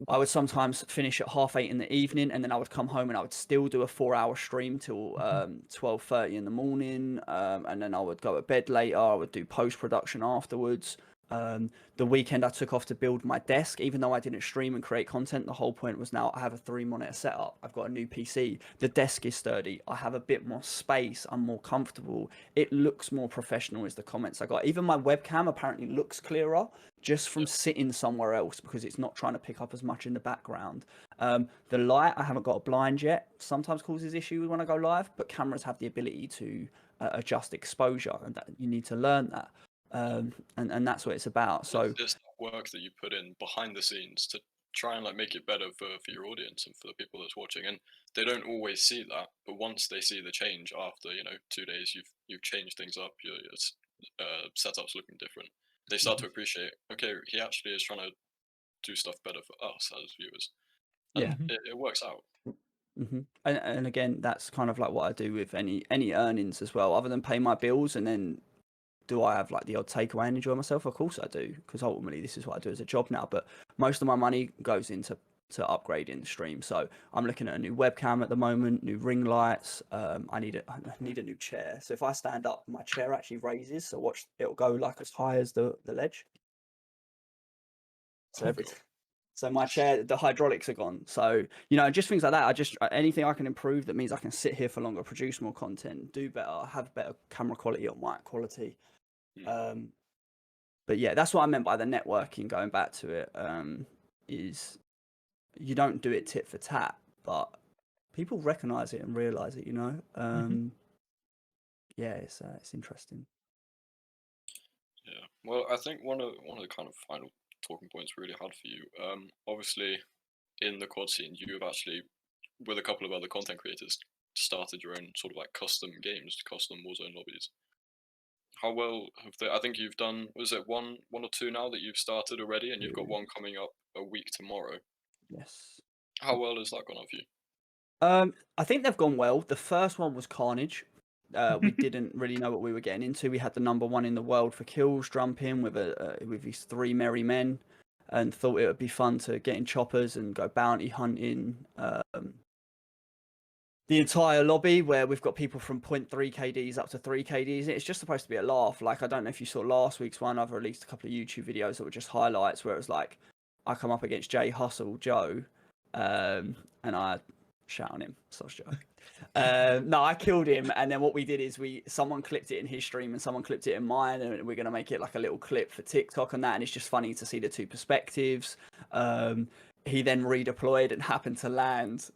I would sometimes finish at 8:30 in the evening, and then I would come home and I would still do a 4-hour stream till 12:30 in the morning, and then I would go to bed later. I would do post-production afterwards. The weekend I took off to build my desk, even though I didn't stream and create content. The whole point was, now I have a 3-monitor setup. I've got a new PC. The desk is sturdy. I have a bit more space. I'm more comfortable. It looks more professional, is the comments I got. Even my webcam apparently looks clearer just from sitting somewhere else, because it's not trying to pick up as much in the background. The light, I haven't got a blind yet, sometimes causes issues when I go live, but cameras have the ability to adjust exposure, and that you need to learn that. And that's what it's about. So it's work that you put in behind the scenes to try and make it better for your audience and for the people that's watching, and they don't always see that, but once they see the change after 2 days, you've changed things up, your setup's looking different, they start to appreciate, okay, he actually is trying to do stuff better for us as viewers. And it works out. And again, that's kind of like what I do with any earnings as well, other than pay my bills. And then, do I have the odd takeaway and enjoy myself? Of course I do, because ultimately this is what I do as a job now. But most of my money goes into upgrading the stream. So I'm looking at a new webcam at the moment, new ring lights. I need a new chair. So if I stand up, my chair actually raises. So watch, it'll go as high as the ledge. So So my chair, the hydraulics are gone. So, just things like that. Anything I can improve that means I can sit here for longer, produce more content, do better, have better camera quality or mic quality. But yeah, that's what I meant by the networking, going back to it, is you don't do it tit for tat, but people recognize it and realize it, Yeah, it's interesting. Yeah. Well, I think one of the kind of final talking points we really had for you, obviously in the quad scene, you've actually, with a couple of other content creators, started your own sort of custom games, custom Warzone lobbies. how well have they? I think you've done. Was it one or two now that you've started already, and you've got one coming up a week tomorrow? Yes. How well has that gone off you? I think they've gone well. The first one was carnage. We didn't really know what we were getting into. We had the #1 in the world for kills, jump in with these 3 merry men, and thought it would be fun to get in choppers and go bounty hunting. The entire lobby where we've got people from 0.3 KDs up to 3 KDs. It's just supposed to be a laugh. Like, I don't know if you saw last week's one. I've released a couple of YouTube videos that were just highlights where it was like, I come up against Jay Hustle Joe, and I shout on him. Such joke. No, I killed him, and then what we did is someone clipped it in his stream and someone clipped it in mine, and we're gonna make it like a little clip for TikTok and that, and it's just funny to see the two perspectives. He then redeployed and happened to land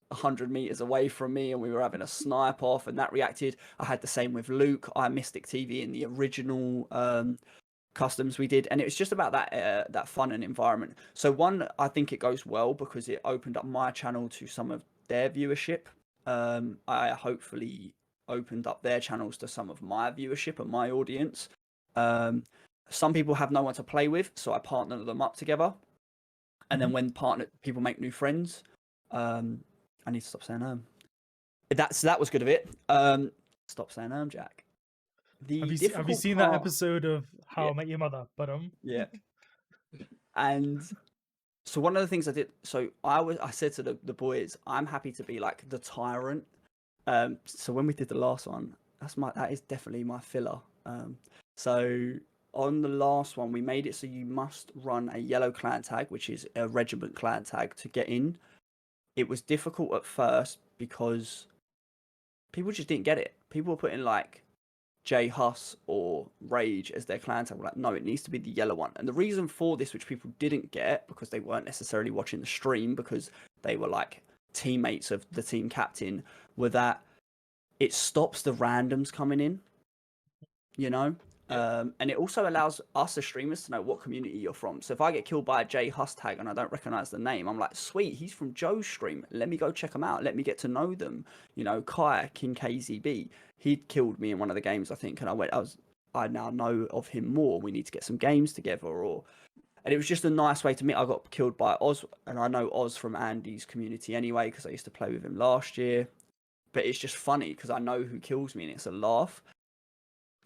100 meters away from me, and we were having a snipe off, and that reacted. I had the same with Luke. I Mystic TV in the original customs we did, and it was just about that fun and environment. So one, I think it goes well because it opened up my channel to some of their viewership. I hopefully opened up their channels to some of my viewership and my audience. Some people have no one to play with, so I partner them up together. And then when people make new friends, I need to stop saying that was good of it. Stop saying Jack. Have you seen that episode of How I Met Your Mother? Yeah. And so one of the things I did, so I said to the boys, I'm happy to be like the tyrant. So when we did the last one, that is definitely my filler. So on the last one, we made it so you must run a yellow clan tag, which is a regiment clan tag, to get in. It was difficult at first because people just didn't get it. People were putting like J Hus or Rage as their clan tag. We're like, no, it needs to be the yellow one. And the reason for this, which people didn't get because they weren't necessarily watching the stream because they were like teammates of the team captain, were that it stops the randoms coming in, you know? Yeah. And it also allows us as streamers to know what community you're from. So if I get killed by a J Hus tag and I don't recognize the name, I'm like, sweet, he's from Joe's stream. Let me go check him out. Let me get to know them. You know, Kai, King KZB, he'd killed me in one of the games, I think. And I now know of him more. We need to get some games together. And it was just a nice way to meet. I got killed by Oz, and I know Oz from Andy's community anyway, because I used to play with him last year. But it's just funny because I know who kills me and it's a laugh.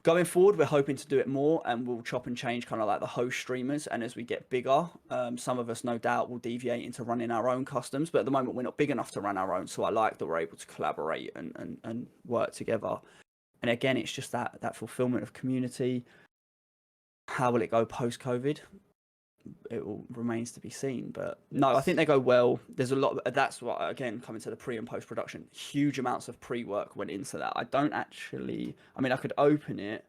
Going forward, we're hoping to do it more, and we'll chop and change kind of like the host streamers. And as we get bigger, some of us no doubt will deviate into running our own customs. But at the moment, we're not big enough to run our own. So I like that we're able to collaborate and work together. And again, it's just that fulfillment of community. How will it go post-COVID? It will remains to be seen, but no, I think they go well. There's a lot. That's what, again, coming to the pre and post production, huge amounts of pre-work went into that. I don't actually, I mean, I could open it.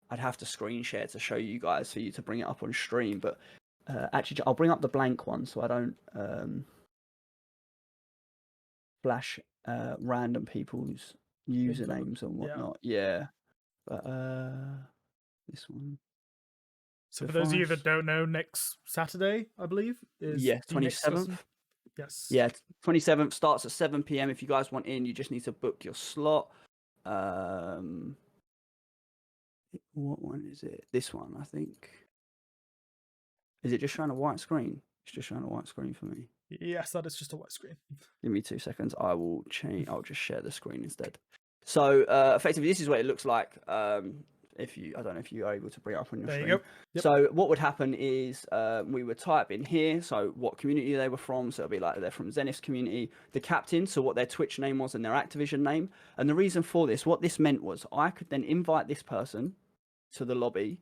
I'd have to screen share to show you guys for you to bring it up on stream, but actually I'll bring up the blank one so I don't flash random people's usernames and whatnot. Yeah. But this one. So for those of you that don't know, next Saturday, I believe, is 27th. Yes. Yeah, 27th starts at 7 p.m. If you guys want in, you just need to book your slot. What one is it? This one, I think. Is it just showing a white screen? It's just showing a white screen for me. Yes, that is just a white screen. Give me 2 seconds. I will change. I'll just share the screen instead. So effectively, this is what it looks like. I don't know if you are able to bring it up on your screen. There you go. Yep. So what would happen is we would type in here, so what community they were from. So it'll be like they're from Zenith's community, the captain, so what their Twitch name was and their Activision name. And the reason for this, what this meant was I could then invite this person to the lobby.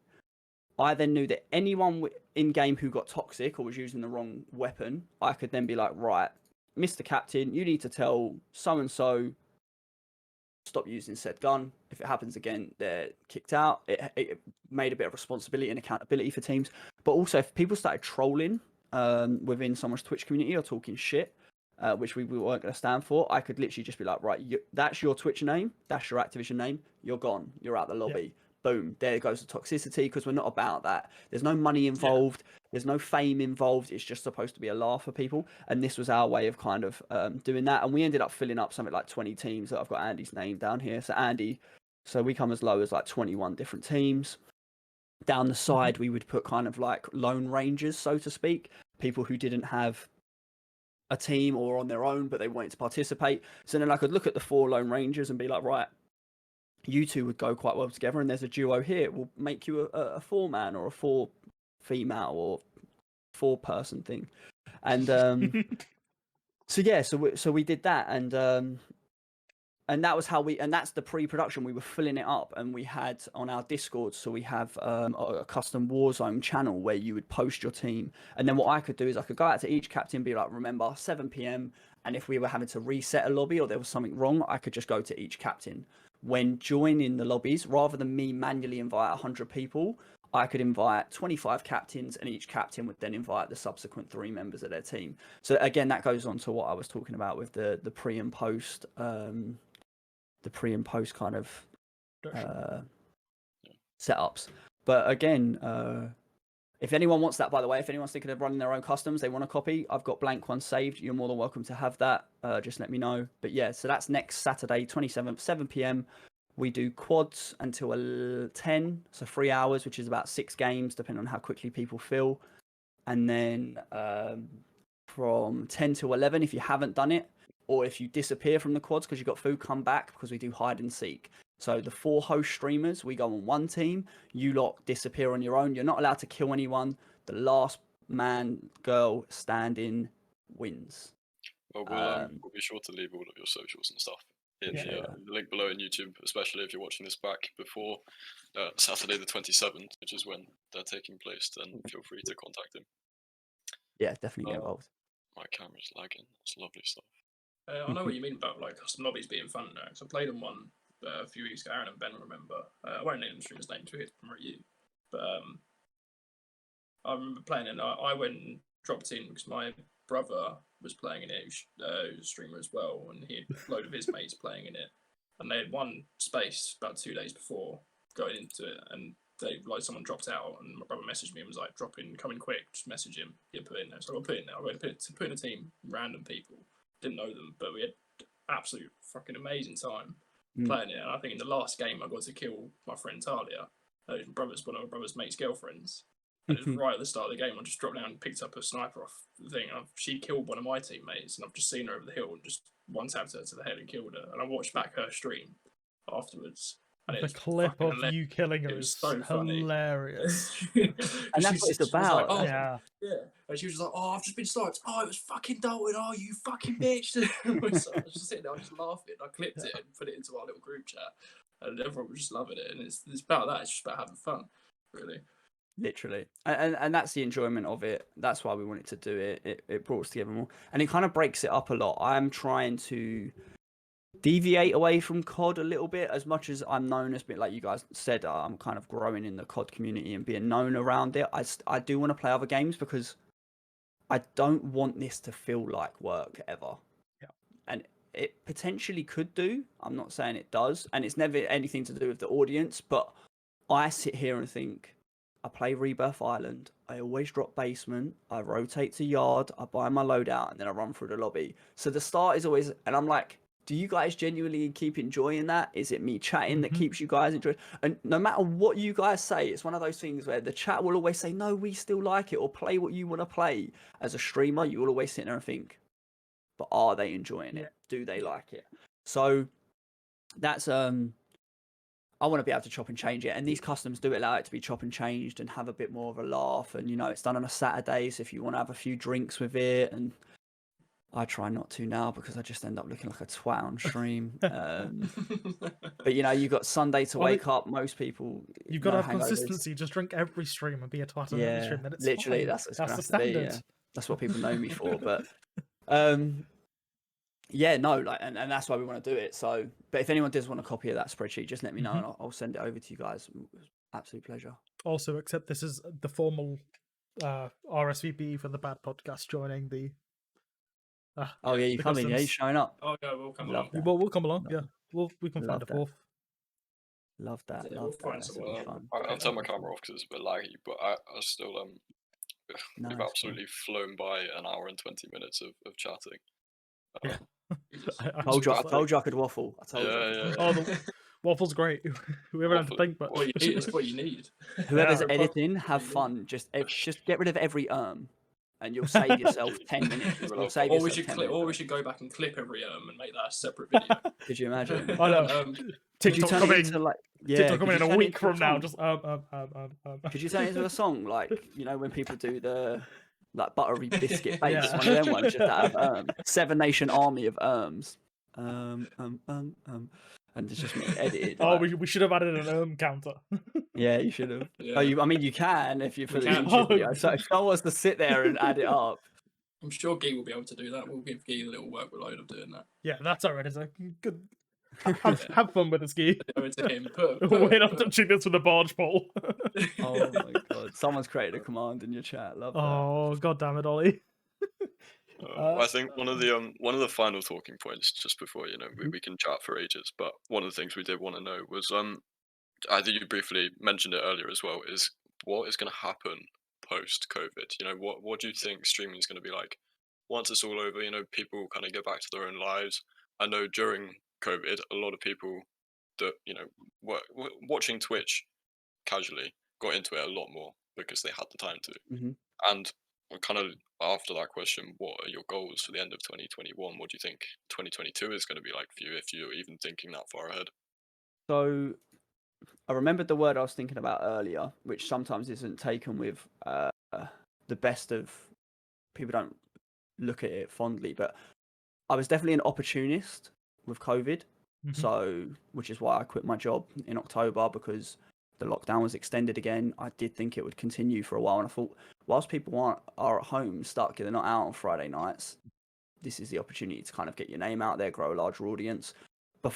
I then knew that anyone in-game who got toxic or was using the wrong weapon, I could then be like, right, Mr. Captain, you need to tell so-and-so stop using said gun. If it happens again, they're kicked out. It made a bit of responsibility and accountability for teams. But also, if people started trolling within someone's Twitch community or talking shit, which we weren't going to stand for, I could literally just be like, right, that's your Twitch name, that's your Activision name, you're gone, you're out the lobby. Yep. Boom, there goes the toxicity, because we're not about that. There's no money involved. Yeah. There's no fame involved. It's just supposed to be a laugh for people. And this was our way of kind of doing that. And we ended up filling up something like 20 teams. That I've got Andy's name down here. So Andy So we come as low as like 21 different teams. Down the side, we would put kind of like lone rangers, so to speak, people who didn't have a team or on their own, but they wanted to participate. So then I could look at the 4 lone rangers and be like, right, you two would go quite well together, and there's a duo here. We'll make you a 4-man or a 4 female or 4-person thing. And so we did that, and that was how and that's the pre-production. We were filling it up, and we had on our Discord, so we have a custom Warzone channel where you would post your team. And then what I could do is I could go out to each captain, be like, remember 7 p.m. And if we were having to reset a lobby or there was something wrong, I could just go to each captain. When joining the lobbies, rather than me manually invite 100 people, I could invite 25 captains, and each captain would then invite the subsequent 3 members of their team. So again, that goes on to what I was talking about with the pre and post, kind of setups. But again, if anyone wants that, by the way, if anyone's thinking of running their own customs, they want a copy, I've got blank one saved. You're more than welcome to have that. Just let me know. But yeah, so that's next Saturday, 27th, 7 p.m. We do quads until 10, so 3 hours, which is about 6 games, depending on how quickly people feel. And then from 10 to 11, if you haven't done it, or if you disappear from the quads because you've got food, come back, because we do hide and seek. So the 4 host streamers, we go on one team. You lot disappear on your own. You're not allowed to kill anyone. The last man, girl standing wins. Well, we'll be sure to leave all of your socials and stuff in the link below in YouTube, especially if you're watching this back before Saturday the 27th, which is when they're taking place. Then feel free to contact him. Yeah, definitely get involved. My camera's lagging. That's lovely stuff. I know what you mean about like custom lobbies being fun now, because I played on one a few weeks ago. Aaron and Ben remember. I won't name the streamer's name to promote you, but I remember playing it. And I went and dropped in because my brother was playing in it. He was a streamer as well, and he had a load of his mates playing in it. And they had one space about 2 days before going into it, and someone dropped out, and my brother messaged me and was like, "Drop in, come in quick, just message him, get put in there." So I got put in there. I went to put in a team, random people. Didn't know them, but we had absolute fucking amazing time playing it. And I think in the last game, I got to kill my friend Talia, one of my brother's mate's girlfriends. And it was right at the start of the game. I just dropped down and picked up a sniper off the thing. And she killed one of my teammates, and I've just seen her over the hill and just one-tapped her to the head and killed her. And I watched back her stream afterwards. And the clip of you killing her is so hilarious. And that's what it's about. Like, yeah. And she was just like, "Oh, I've just been sniped. Oh, it was fucking Dalton. Oh, you fucking bitch." So I was just sitting there, I was just laughing. I clipped it and put it into our little group chat. And everyone was just loving it. And it's about that. It's just about having fun, really. Literally. And that's the enjoyment of it. That's why we wanted to do it. It brought us together more. And it kind of breaks it up a lot. I'm trying to deviate away from COD a little bit, as much as I'm known as, like you guys said, I'm kind of growing in the COD community and being known around it. I do want to play other games because I don't want this to feel like work ever. Yeah. And it potentially could do. I'm not saying it does. And it's never anything to do with the audience, but I sit here and think, I play Rebirth Island. I always drop basement. I rotate to yard. I buy my loadout, and then I run through the lobby. So the start is always, and I'm like, do you guys genuinely keep enjoying that? Is it me chatting that keeps you guys enjoying? And no matter what you guys say, it's one of those things where the chat will always say, no, we still like it, or play what you want to play. As a streamer, you will always sit there and think, but are they enjoying it? Do they like it? So that's, I want to be able to chop and change it. And these customs do allow it to be chop and changed and have a bit more of a laugh. And, you know, it's done on a Saturday. So if you want to have a few drinks with it, and I try not to now because I just end up looking like a twat on stream. But you know, you've got Sunday to wake up. Most people, you've got to have consistency. Just drink every stream and be a twat on every stream. It's literally fine. that's the standard. Be, that's what people know me for. But yeah, no, like, and that's why we want to do it. So, but if anyone does want a copy of that spreadsheet, just let me know and I'll send it over to you guys. Absolute pleasure. Also, except this is the formal RSVP for the Bad Podcast joining the. Oh yeah, you coming? Yeah, you showing up? Oh yeah, we'll come along. We'll come along. Yeah, we can find a fourth. Love that. Yeah, love we'll that. find That'll be fun. I'll turn my camera off because it's a bit laggy, but I still No, we've absolutely flown by an hour and 20 minutes of chatting. Yeah. I told you I could waffle. I told you. Oh, Waffle's great. We haven't had to Waffle- think, but What you need, it's what you need. Whoever's Yeah. editing, What have you need. fun. Just get rid of every and you'll save yourself 10 minutes. You will You'll have save fun. Or we yourself should 10 clip, minutes. or we should go back and clip every and make that a separate video. Could you imagine? I know. Could you TikTok turn it coming. into like TikTok coming could in you a turn it week into a from now. song? Just Could you turn it into a song like when people do the like buttery biscuit bakes, Yeah. one of them ones just out of Seven Nation Army of and it's just edited. Oh, Like, we should have added an counter. yeah, you should have. Yeah. I mean, you can if you for We the can. YouTube Oh. video. So if someone was to sit there and add it up, I'm sure Guy will be able to do that. We'll give Guy a little workload of doing that. Yeah, that's alright. It's a good. Have fun with the ski. Over to him. Put, Wait, I'm touching this with a barge pole. oh my god, someone's created a command in your chat. Love that. Oh, god damn it, Ollie. I think one of the final talking points just before we can chat for ages, but one of the things we did want to know was I think you briefly mentioned it earlier as well, is what is going to happen post COVID. What do you think streaming is going to be like once it's all over? People kind of get back to their own lives. I know during COVID, a lot of people that were watching Twitch casually got into it a lot more because they had the time to. Mhm. And kind of after that question, what are your goals for the end of 2021? What do you think 2022 is going to be like for you, if you're even thinking that far ahead? So I remembered the word I was thinking about earlier, which sometimes isn't taken with the best of people. Don't look at it fondly, but I was definitely an opportunist with COVID. Mhm. So, which is why I quit my job in October, because the lockdown was extended again. I did think it would continue for a while, and I thought, whilst people are at home stuck, they're not out on Friday nights, this is the opportunity to kind of get your name out there, grow a larger audience. But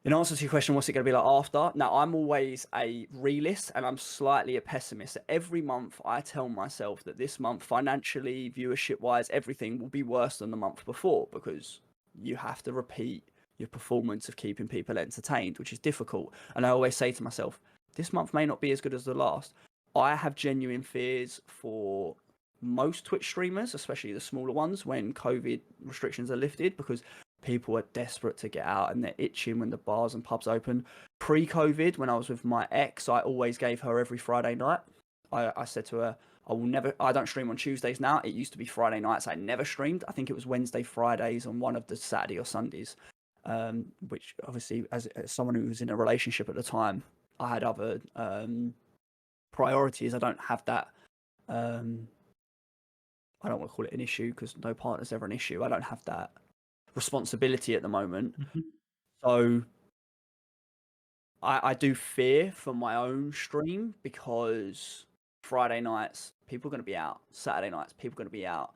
in answer to your question, what's it going to be like after? Now, I'm always a realist and I'm slightly a pessimist. Every month, I tell myself that this month, financially, viewership-wise, everything will be worse than the month before, because you have to repeat your performance of keeping people entertained, which is difficult. And I always say to myself, this month may not be as good as the last. I have genuine fears for most Twitch streamers, especially the smaller ones, when COVID restrictions are lifted, because people are desperate to get out and they're itching when the bars and pubs open. Pre-COVID, when I was with my ex, I always gave her every Friday night. I said to her, I don't stream on Tuesdays now. It used to be Friday nights. I never streamed. I think it was Wednesday, Fridays, and one of the Saturday or Sundays. Which obviously, as someone who was in a relationship at the time, I had other priorities. I don't have that. I don't want to call it an issue, because no partner's ever an issue. I don't have that responsibility at the moment. So I do fear for my own stream, because Friday nights people are going to be out, Saturday nights people are going to be out.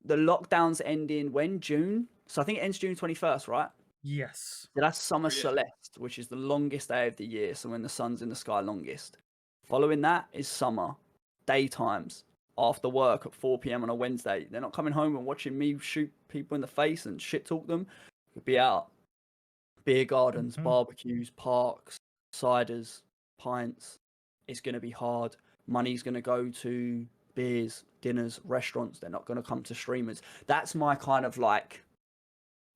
The lockdown's ending when? June? So I think it ends June 21st, right? Yes. So that's Summer Yeah. Celeste, which is the longest day of the year, so when the sun's in the sky longest. Following that is summer, daytimes, after work at 4 p.m. on a Wednesday. They're not coming home and watching me shoot people in the face and shit talk them. Could be out. Beer gardens, barbecues, parks, ciders, pints. It's going to be hard. Money's going to go to beers, dinners, restaurants. They're not going to come to streamers. That's my kind of like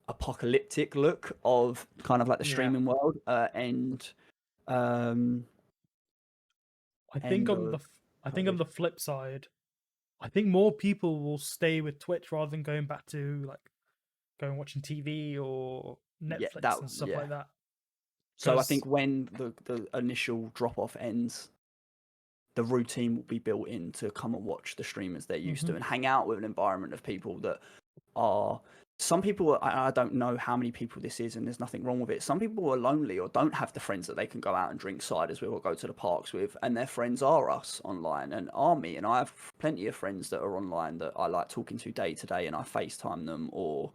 apocalyptic look of kind of like the streaming world. I think on the flip side, I think more people will stay with Twitch rather than going back to like going watching TV or Netflix and stuff like that. So I think when the initial drop off ends, the routine will be built in to come and watch the streamers they're used to and hang out with an environment of people that are. Some people, I don't know how many people this is, and there's nothing wrong with it. Some people are lonely or don't have the friends that they can go out and drink ciders with or go to the parks with, and their friends are us online and are me. And I have plenty of friends that are online that I like talking to day to day, and I FaceTime them, or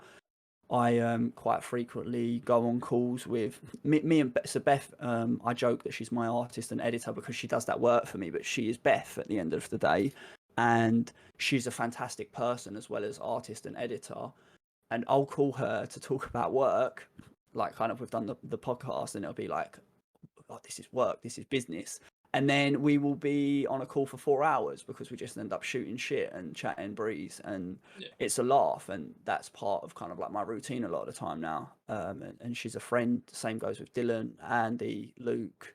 I quite frequently go on calls with me and Beth. I joke that she's my artist and editor because she does that work for me, but she is Beth at the end of the day, and she's a fantastic person as well as artist and editor. And I'll call her to talk about work, like kind of we've done the podcast, and it'll be like, oh, this is work, this is business. And then we will be on a call for 4 hours because we just end up shooting shit and chatting breeze, and it's a laugh, and that's part of kind of like my routine a lot of the time now. And she's a friend. Same goes with Dylan, Andy, Luke.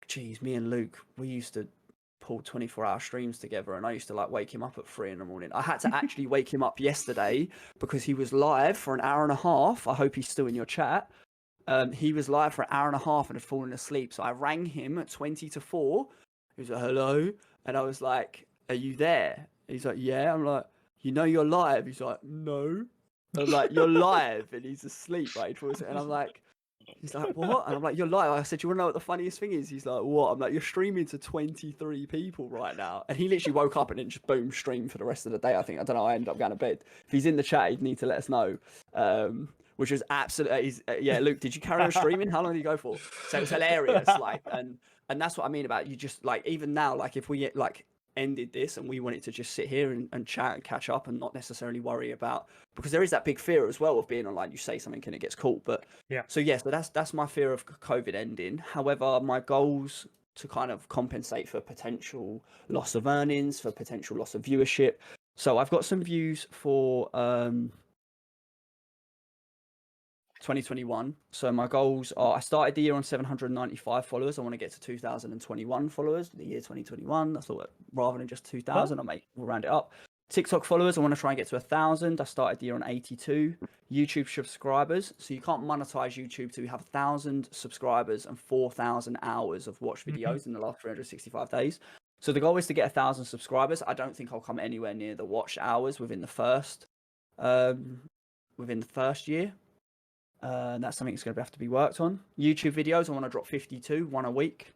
Jeez, me and Luke, we used to pull 24-hour streams together, and I used to like wake him up at 3 a.m. I had to actually wake him up yesterday because he was live for an hour and a half. I hope he's still in your chat. He was live for an hour and a half and had fallen asleep. So I rang him at 20 to 4. He was like, hello. And I was like, are you there? He's like, yeah. I'm like, you know you're live? He's like, no. I was like, you're live. And he's asleep, right? And I'm like, he's like, what? And I'm like, you're live. I said, you want to know what the funniest thing is? He's like, what? I'm like, you're streaming to 23 people right now. And he literally woke up and then just boom, streamed for the rest of the day, I think. I don't know. I ended up going to bed. If he's in the chat, he'd need to let us know. Which was absolutely, yeah, Luke, did you carry on streaming? How long did you go for? So it was hilarious. Like, and that's what I mean about you just like, even now, like if we like ended this and we wanted to just sit here and chat and catch up and not necessarily worry about, because there is that big fear as well of being online. You say something and it gets caught. But yeah, so that's my fear of COVID ending. However, my goals to kind of compensate for potential loss of earnings, for potential loss of viewership. So I've got some views for 2021. So my goals are, I started the year on 795 followers. I want to get to 2021 followers the year 2021. I thought rather than just 2000, we'll round it up. TikTok followers, I want to try and get to 1,000. I started the year on 82. YouTube subscribers. So you can't monetize YouTube till you have 1,000 subscribers and 4,000 hours of watch videos in the last 365 days. So the goal is to get 1,000 subscribers. I don't think I'll come anywhere near the watch hours within the first year. That's something that's going to have to be worked on. YouTube videos, I want to drop 52, one a week.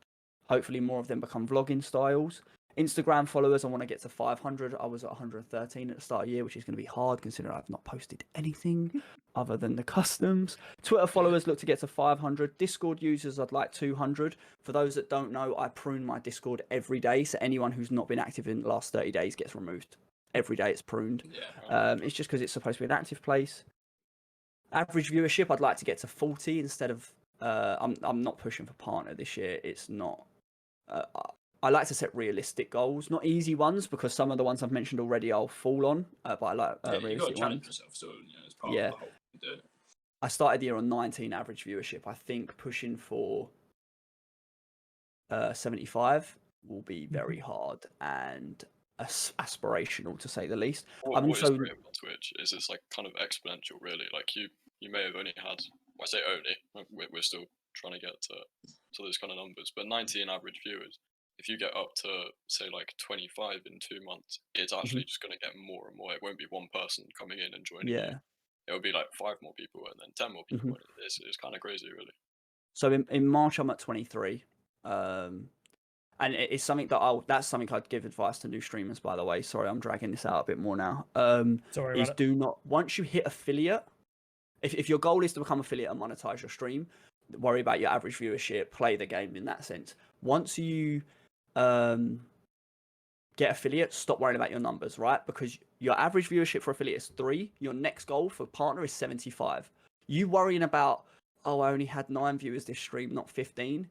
Hopefully more of them become vlogging styles. Instagram followers, I want to get to 500. I was at 113 at the start of the year, which is going to be hard considering I've not posted anything other than the customs. Twitter followers, look to get to 500. Discord users, I'd like 200. For those that don't know, I prune my Discord every day. So anyone who's not been active in the last 30 days gets removed. Every day it's pruned. It's just because it's supposed to be an active place. Average viewership, I'd like to get to 40 instead of. I'm not pushing for partner this year. It's not. I like to set realistic goals, not easy ones, because some of the ones I've mentioned already I'll fall on. But I like realistic you got to challenge ones. yourself, so it's part of the whole thing. I started the year on 19 average viewership. I think pushing for 75 will be very hard and aspirational, to say the least. What is great about Twitch is it's like kind of exponential, really. Like you may have only had, well, I say only, we're still trying to get to those kind of numbers, but 19 average viewers. If you get up to say like 25 in 2 months, it's actually just going to get more and more. It won't be one person coming in and joining you. It will be like 5 more people and then 10 more people. It's kind of crazy, really. So in March I'm at 23. And it's something that's something I'd give advice to new streamers, by the way. Sorry, I'm dragging this out a bit more now. Do not, once you hit affiliate, if your goal is to become affiliate and monetize your stream, worry about your average viewership, play the game in that sense. Once you get affiliate, stop worrying about your numbers, right? Because your average viewership for affiliate is 3. Your next goal for partner is 75. You worrying about, I only had 9 viewers this stream, not 15.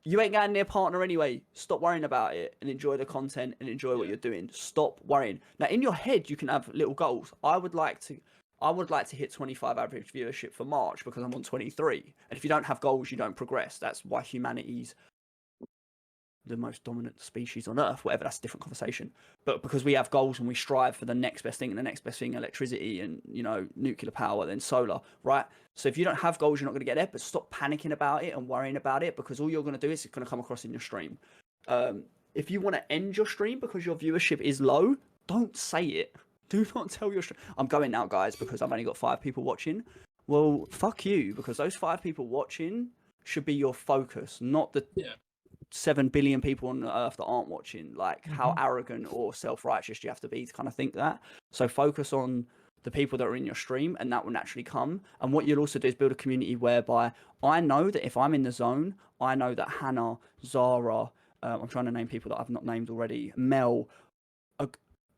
You ain't getting near partner anyway. Stop worrying about it and enjoy the content and enjoy what you're doing. Stop worrying. Now, in your head, you can have little goals. I would like to hit 25 average viewership for March because I'm on 23. And if you don't have goals, you don't progress. That's why humanity's the most dominant species on Earth. Whatever, that's a different conversation. But because we have goals and we strive for the next best thing, and the next best thing, electricity and, nuclear power, then solar, right? So if you don't have goals, you're not going to get there. But stop panicking about it and worrying about it, because all you're going to do is it's going to come across in your stream. If you want to end your stream because your viewership is low, don't say it. Do not tell your stream, I'm going now, guys, because I've only got 5 people watching. Well, fuck you, because those 5 people watching should be your focus, not the 7 billion people on Earth that aren't watching. Like, how arrogant or self-righteous do you have to be to kind of think that? So focus on the people that are in your stream, and that will naturally come. And what you'll also do is build a community whereby I know that if I'm in the zone, I know that Hannah, Zara, I'm trying to name people that I've not named already, Mel,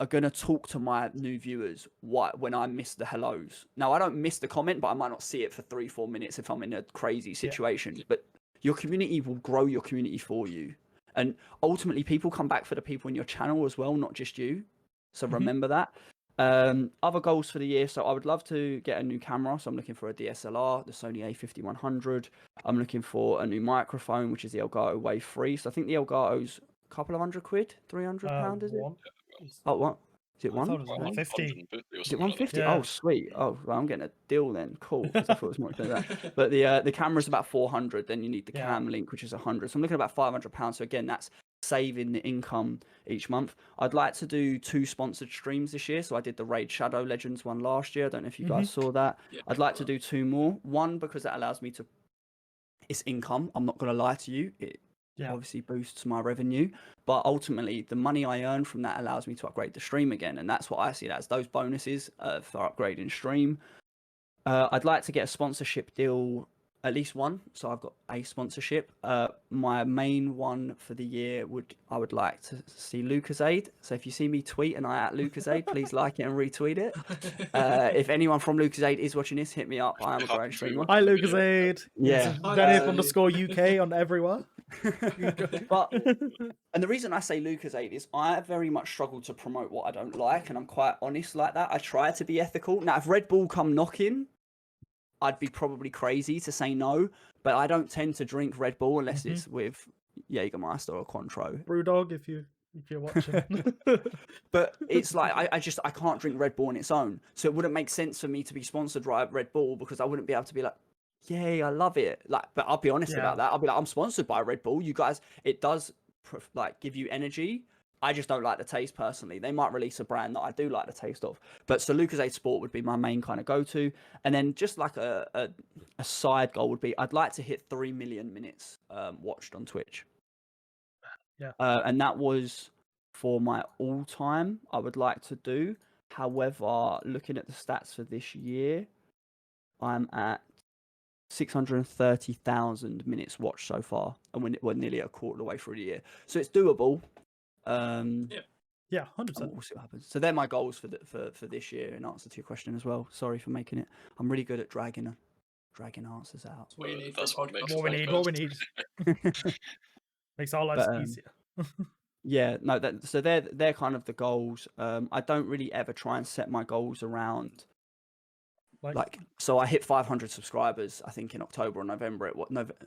are going to talk to my new viewers when I miss the hellos. Now, I don't miss the comment, but I might not see it for 3-4 minutes if I'm in a crazy situation. But your community will grow your community for you. And ultimately, people come back for the people in your channel as well, not just you. So remember that. Other goals for the year. So I would love to get a new camera. So I'm looking for a DSLR, the Sony A5100. I'm looking for a new microphone, which is the Elgato Wave 3. So I think the Elgato's a couple of £100, £300, is it? Oh, what? Is it one? I thought it was 150. Is it 150? Yeah. Oh, sweet. Oh, well, I'm getting a deal then. Cool. Because I thought it was more expensive than that. But the camera's about 400. Then you need the cam link, which is 100. So I'm looking at about £500. So again, that's saving the income each month. I'd like to do 2 sponsored streams this year. So I did the Raid Shadow Legends one last year. I don't know if you guys saw that. Yeah, I'd like to do 2 more. One, because that allows me to... It's income. I'm not going to lie to you. It obviously boosts my revenue, but ultimately the money I earn from that allows me to upgrade the stream again, and that's what I see as those bonuses for upgrading stream. I'd like to get a sponsorship deal, at least one, so I've got a sponsorship. My main one for the year I would like to see Lucasade. So if you see me tweet and I at Lucasade, please like it and retweet it. If anyone from Lucasade is watching this, hit me up. I am a growing streamer. Hi Lucasade. Yeah. Zenith_UK on everywhere. But and the reason I say Lucasade is I very much struggle to promote what I don't like, and I'm quite honest like that. I try to be ethical. Now, if Red Bull come knocking, I'd be probably crazy to say no, but I don't tend to drink Red Bull unless it's with Jägermeister or Cointreau. Brewdog, if you're watching. But it's like I can't drink Red Bull on its own, so it wouldn't make sense for me to be sponsored by Red Bull because I wouldn't be able to be like, yay, I love it. Like, but I'll be honest about that. I'll be like, I'm sponsored by Red Bull. You guys, it does like give you energy. I just don't like the taste personally. They might release a brand that I do like the taste of. But so Lucasade Sport would be my main kind of go-to. And then just like a side goal would be I'd like to hit 3 million minutes watched on Twitch. Yeah. And that was for my all-time I would like to do. However, looking at the stats for this year, I'm at 630,000 minutes watched so far. And we're nearly a quarter of the way through the year. So it's doable. Yeah, 100%. We'll see what happens. So they're my goals for this year. In answer to your question as well. Sorry for making it. I'm really good at dragging answers out. That's what you need That's for a what makes podcast. What we need. Makes our lives easier. Yeah, no. So they're kind of the goals. I don't really ever try and set my goals around. Like, so I hit 500 subscribers, I think in October or November.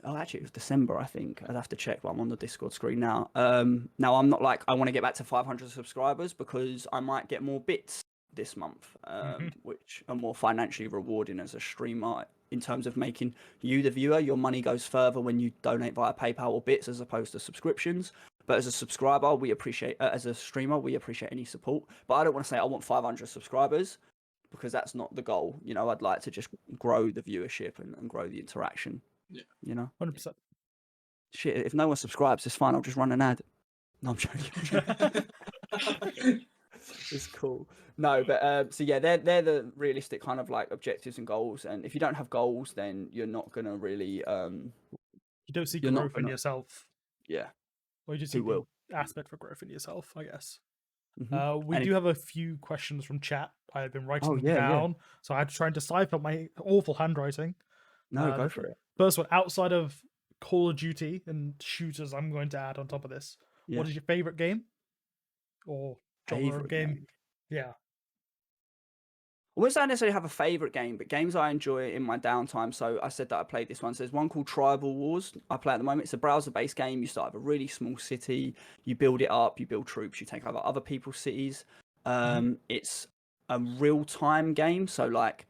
Actually, it was December, I think. I'd have to check, but I'm on the Discord screen now. Now, I'm not like, I want to get back to 500 subscribers because I might get more bits this month, which are more financially rewarding as a streamer in terms of making you the viewer. Your money goes further when you donate via PayPal or bits as opposed to subscriptions. But as a subscriber, we appreciate, as a streamer, we appreciate any support. But I don't want to say I want 500 subscribers, because that's not the goal. You know, I'd like to just grow the viewership and grow the interaction. Yeah. You know? 100%. Shit, if no one subscribes, it's fine. I'll just run an ad. No, I'm joking. It's cool. No, but so yeah, they're the realistic kind of like objectives and goals. And if you don't have goals, then you're not gonna really you don't see growth in yourself. Yeah. Or you just see the aspect for growth in yourself, I guess. Mm-hmm. We do have a few questions from chat. I have been writing them down, so I had to try and decipher my awful handwriting. No, go for it. First one, outside of Call of Duty and shooters, I'm going to add on top of this. Yeah. What is your favorite game? Or genre of game? Yeah. I wouldn't say I necessarily have a favorite game, but games I enjoy in my downtime. So I said that I played this one. So there's one called Tribal Wars. I play at the moment. It's a browser-based game. You start with a really small city. You build it up. You build troops. You take over other people's cities. It's a real-time game. So like,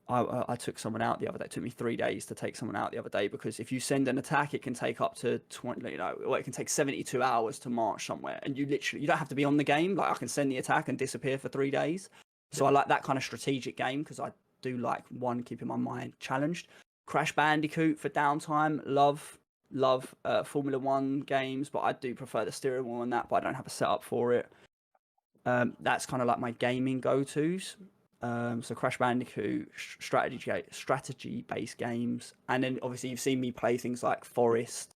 I took someone out the other day. It took me 3 days to take someone out the other day because if you send an attack, it can take up to 20. It can take 72 hours to march somewhere, and you don't have to be on the game. Like I can send the attack and disappear for 3 days. So I like that kind of strategic game because I do like keeping my mind challenged. Crash Bandicoot for downtime. Love Formula 1 games, but I do prefer the steering wheel and that, but I don't have a setup for it. That's kind of like my gaming go-tos. So Crash Bandicoot, strategy-based games. And then obviously you've seen me play things like Forest,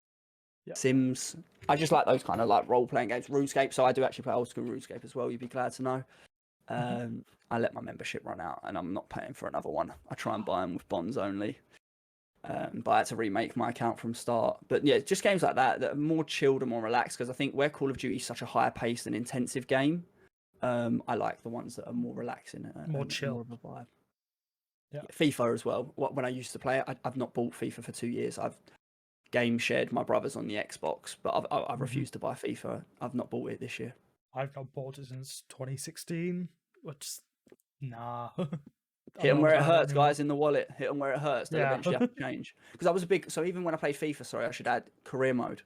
Sims. I just like those kind of like role-playing games. RuneScape, so I do actually play old school RuneScape as well, you'd be glad to know. I let my membership run out and I'm not paying for another one. I try and buy them with bonds only. But I had to remake my account from start. But yeah, just games like that are more chilled and more relaxed, because I think where Call of Duty is such a higher paced and intensive game, I like the ones that are more relaxing More and chill. more of a vibe. Yeah. FIFA as well. When I used to play it, I've not bought FIFA for 2 years. I've game shared my brother's on the Xbox, but I've refused to buy FIFA. I've not bought it this year. I've not bought it since 2016. Which, nah. Hit them where it hurts, guys, in the wallet. Hit them where it hurts. They'll Yeah. eventually have to change. Because I was a big... So even when I play FIFA, sorry, I should add career mode.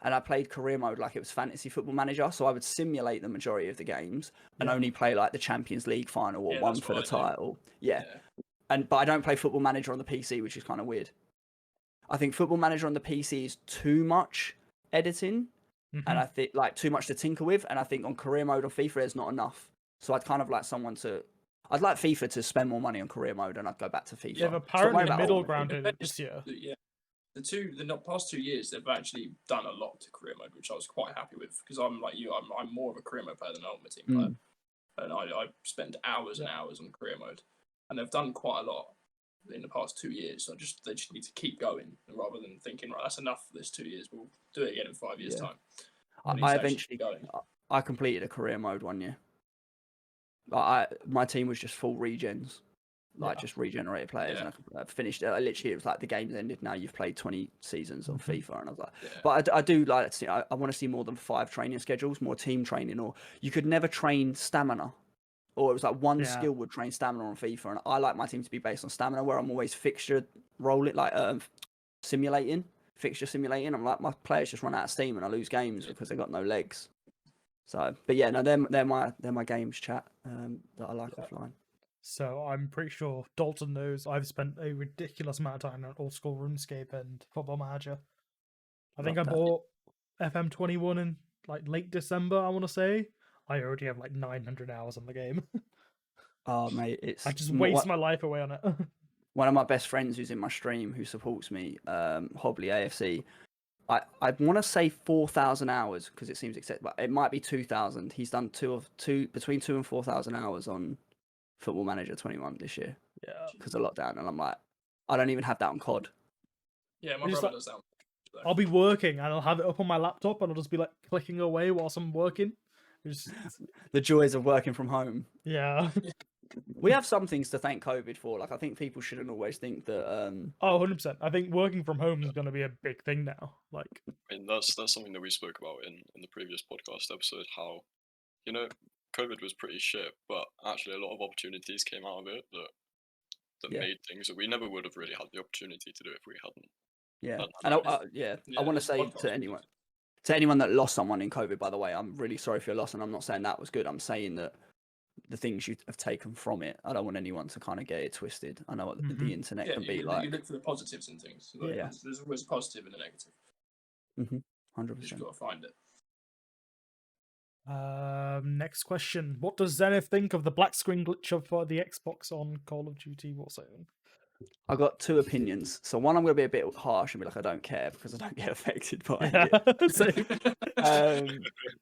And I played career mode like it was Fantasy Football Manager. So I would simulate the majority of the games and only play like the Champions League final or one for the title. Yeah. But I don't play Football Manager on the PC, which is kind of weird. I think Football Manager on the PC is too much editing. And I think like too much to tinker with. And I think on career mode on FIFA, there's not enough. So I'd kind of like someone to... I'd like FIFA to spend more money on career mode, and I'd go back to FIFA. Yeah, apparently the middle ground this year. Yeah, the past 2 years they've actually done a lot to career mode, which I was quite happy with, because I'm like you, I'm more of a career mode player than an ultimate team player, and I spend hours and hours on career mode, and they've done quite a lot in the past 2 years. So they just need to keep going, rather than thinking, right, that's enough for this 2 years. We'll do it again in 5 years' time. I completed a career mode 1 year. My team was just full regens, just regenerated players, and I finished. Literally, it was like the game's ended. Now you've played 20 seasons of FIFA, and I was like, but I do like to see. I want to see more than 5 training schedules, more team training, or you could never train stamina, or it was like one skill would train stamina on FIFA, and I like my team to be based on stamina, where I'm always fixture rolling, like fixture simulating. I'm like, my players just run out of steam, and I lose games because they got no legs. So, but yeah, no, they're my games, chat, that I like offline. So I'm pretty sure Dalton knows I've spent a ridiculous amount of time on old school RuneScape and Football Manager. I think I bought FM21 in like late December, I want to say. I already have like 900 hours on the game. Oh, mate, I just waste my life away on it. One of my best friends who's in my stream, who supports me, Hobley AFC, I want to say 4,000 hours, because it seems acceptable. It might be 2,000. He's done between 2,000 and 4,000 hours on Football Manager 21 this year. Yeah. Because of lockdown, and I'm like, I don't even have that on COD. Yeah, my brother does that. I'll be working and I'll have it up on my laptop and I'll just be like clicking away whilst I'm working. The joys of working from home. Yeah. We have some things to thank COVID for. Like, I think people shouldn't always think that. 100%. I think working from home is going to be a big thing now. Like, I mean, that's something that we spoke about in the previous podcast episode. How, COVID was pretty shit, but actually a lot of opportunities came out of it that made things that we never would have really had the opportunity to do if we hadn't. Yeah, and I want to say to anyone that lost someone in COVID, by the way, I'm really sorry for your loss, and I'm not saying that was good. I'm saying that the things you have taken from it, I don't want anyone to kind of get it twisted. I know what the internet can be like. You look for the positives in things. Like, there's always a positive and a negative. 100%. You just got to find it. Next question. What does Zenith think of the black screen glitch of the Xbox on Call of Duty Warzone? I got 2 opinions. So one, I'm going to be a bit harsh and be like, I don't care, because I don't get affected by it.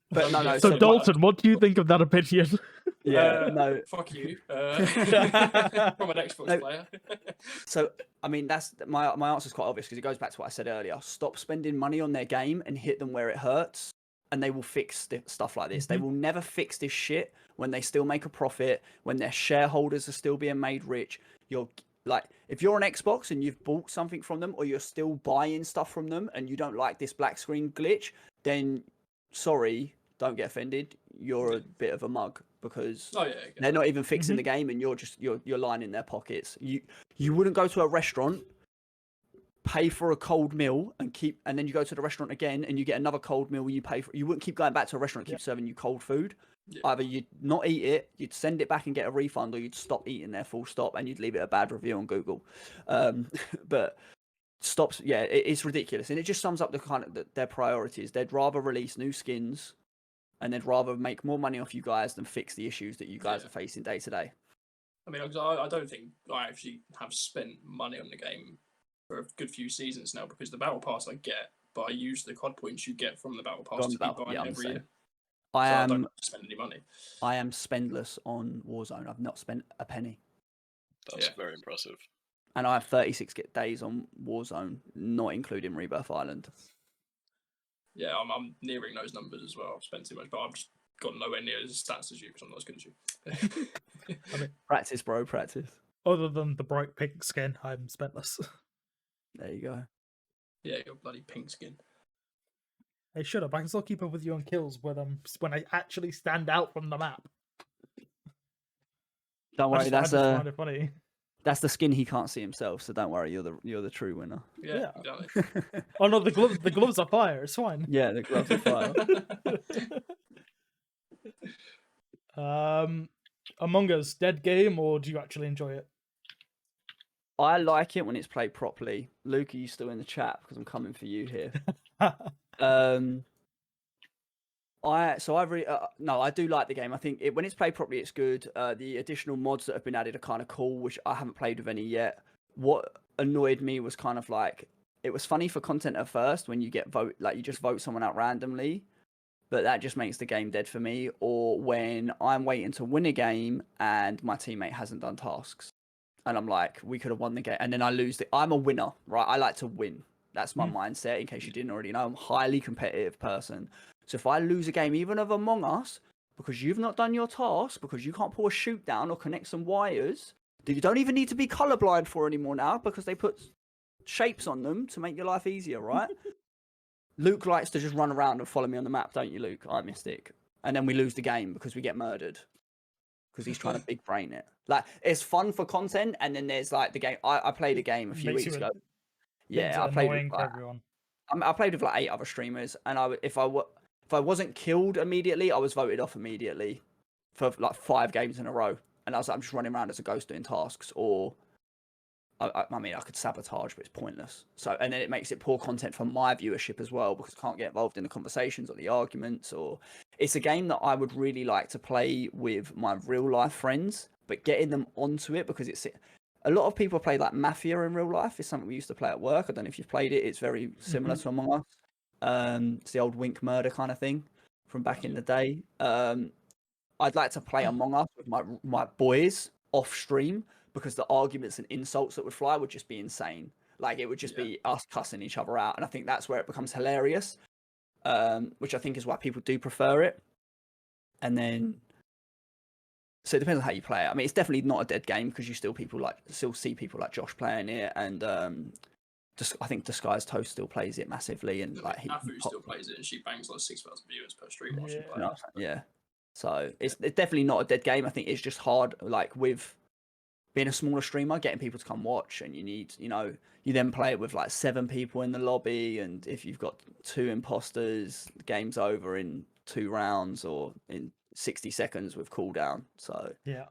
But no. So Dalton, what do you think of that opinion? No. Fuck you. From an Xbox player. So, I mean, that's my answer is quite obvious, because it goes back to what I said earlier. Stop spending money on their game and hit them where it hurts, and they will fix stuff like this. They will never fix this shit when they still make a profit, when their shareholders are still being made rich. Like, if you're on Xbox and you've bought something from them, or you're still buying stuff from them, and you don't like this black screen glitch, then sorry, don't get offended. You're a bit of a mug, because they're not even fixing the game, and you're lining their pockets. You wouldn't go to a restaurant, pay for a cold meal, and then you go to the restaurant again and you get another cold meal. You wouldn't keep going back to a restaurant and keep serving you cold food. Either you'd not eat it, you'd send it back and get a refund, or you'd stop eating there full stop, and you'd leave it a bad review on Google. But stops, it's ridiculous, and it just sums up the kind of their priorities. They'd rather release new skins, and they'd rather make more money off you guys than fix the issues that you guys are facing day to day. I mean, I don't think I actually have spent money on the game for a good few seasons now, because the battle pass I get, but I use the COD points you get from the battle pass to keep buying every year. I don't spend any money. I am spendless on Warzone. I've not spent a penny. That's very impressive. and I have 36 days on Warzone, not including Rebirth Island. Yeah, I'm nearing those numbers as well. I've spent too much, but I've just got nowhere near as stats as you because I'm not as good as you. I mean, Practice, bro, practice. other than the bright pink skin, I'm spentless. There you go. Yeah, your bloody pink skin. Hey, shut up! I can still keep up with you on kills when I actually stand out from the map. Don't worry, I just find it funny. That's the skin he can't see himself. So don't worry, you're the true winner. Yeah. Yeah. Oh no, the gloves are fire. It's fine. Yeah, the gloves are fire. Among Us, dead game, or do you actually enjoy it? I like it when it's played properly. Luke, are you still in the chat? Because I'm coming for you here. I do like the game. I think when it's played properly, it's good. The additional mods that have been added are kind of cool, which I haven't played with any yet. What annoyed me was kind of like, it was funny for content at first when you you just vote someone out randomly, but that just makes the game dead for me. Or when I'm waiting to win a game and my teammate hasn't done tasks, and I'm like, we could have won the game, and then I lose I'm a winner, right? I like to win. That's my mindset. In case you didn't already know, I'm a highly competitive person. So if I lose a game, even of Among Us, because you've not done your task, because you can't pull a shoot down or connect some wires that you don't even need to be colorblind for anymore now, because they put shapes on them to make your life easier, right? Luke likes to just run around and follow me on the map, don't you, Luke? I Mystic. And then we lose the game because we get murdered. Because he's trying to big brain it. Like, it's fun for content, and then there's like the game. I played a game a few weeks ago. Yeah, I played with everyone. I played with like 8 other streamers, and if I wasn't killed immediately, I was voted off immediately for like 5 games in a row. And I was like, I'm just running around as a ghost doing tasks, or I mean, I could sabotage, but it's pointless. So, and then it makes it poor content for my viewership as well, because I can't get involved in the conversations or the arguments. Or it's a game that I would really like to play with my real life friends, but getting them onto it, because it's a lot of people play like Mafia in real life. It's something we used to play at work. I don't know if you've played it. It's very similar to Among Us. It's the old Wink Murder kind of thing from back in the day. I'd like to play Among Us with my boys off stream, because the arguments and insults that would fly would just be insane. Like, it would just be us cussing each other out. And I think that's where it becomes hilarious, which I think is why people do prefer it. And then, so it depends on how you play it. I mean, it's definitely not a dead game, because you still see people like Josh playing it, and I think Disguised Toast still plays it massively, and like Afu still plays it, and she bangs like 6,000 viewers per stream. Yeah. So it's definitely not a dead game. I think it's just hard, like with being a smaller streamer, getting people to come watch, and you then play it with like 7 people in the lobby, and if you've got 2 imposters, the game's over in 2 rounds or in 60 seconds with cooldown. So yeah,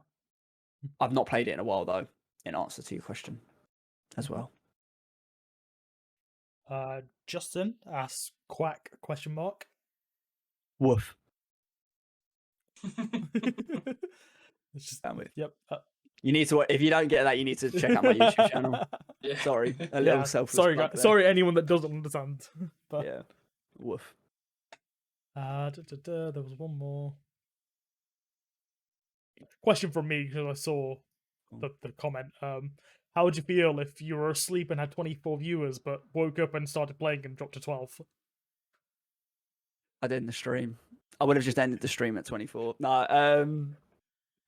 I've not played it in a while though, in answer to your question as well. Justin asks quack ? Woof. It's just, Damn it. yep. You need to, if you don't get that, you need to check out my YouTube channel. Yeah. Sorry, a little selfless. Sorry, guys. Sorry, anyone that doesn't understand. But yeah, woof. There was one more question from me, because I saw the comment. How would you feel if you were asleep and had 24 viewers, but woke up and started playing and dropped to 12? I'd end the stream. I would have just ended the stream at 24. No,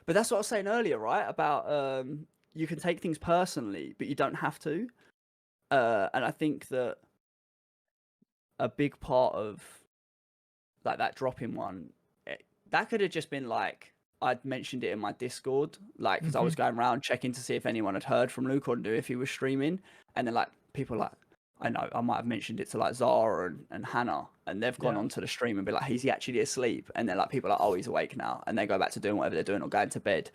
but that's what I was saying earlier, right? About you can take things personally, but you don't have to. And I think that a big part of like that dropping one, that could have just been like, I'd mentioned it in my Discord, like, because I was going around checking to see if anyone had heard from Luke or knew if he was streaming, and then like people like, I know I might have mentioned it to like Zara and Hannah, and they've gone onto the stream and be like, is he actually asleep? And then like people are like, oh, he's awake now, and they go back to doing whatever they're doing or going to bed.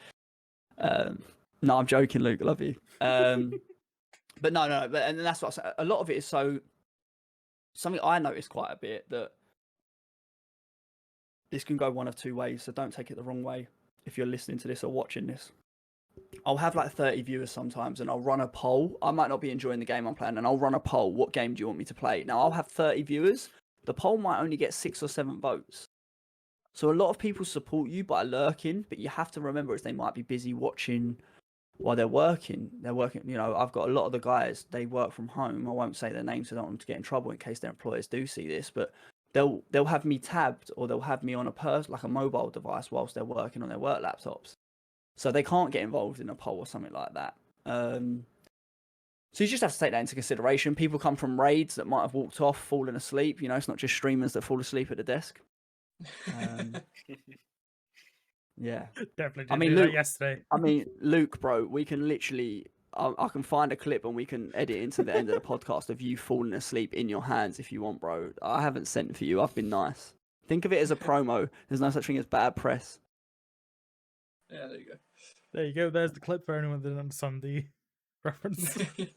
No, I'm joking, Luke. I love you. But no, and that's what I say. A lot of it is something I noticed quite a bit, that this can go one of 2 ways, so don't take it the wrong way if you're listening to this or watching this. I'll have like 30 viewers sometimes, and I'll run a poll. I might not be enjoying the game I'm playing, and I'll run a poll. What game do you want me to play? Now, I'll have 30 viewers. The poll might only get 6 or 7 votes. So a lot of people support you by lurking, but you have to remember is they might be busy watching while they're working. You know, I've got a lot of the guys, they work from home. I won't say their names, so I don't want them to get in trouble in case their employers do see this, but they'll have me tabbed, or they'll have me on like a mobile device whilst they're working on their work laptops. So they can't get involved in a poll or something like that. So you just have to take that into consideration. People come from raids that might have walked off, fallen asleep. You know, it's not just streamers that fall asleep at the desk. Yeah, definitely. I mean, do Luke, that yesterday. I mean, Luke, bro, we can literally. I can find a clip and we can edit into the end of the podcast of you falling asleep in your hands if you want, bro. I haven't sent for you. I've been nice. Think of it as a promo. There's no such thing as bad press. Yeah, there you go. There you go. There's the clip for anyone that didn't understand the reference. Wait,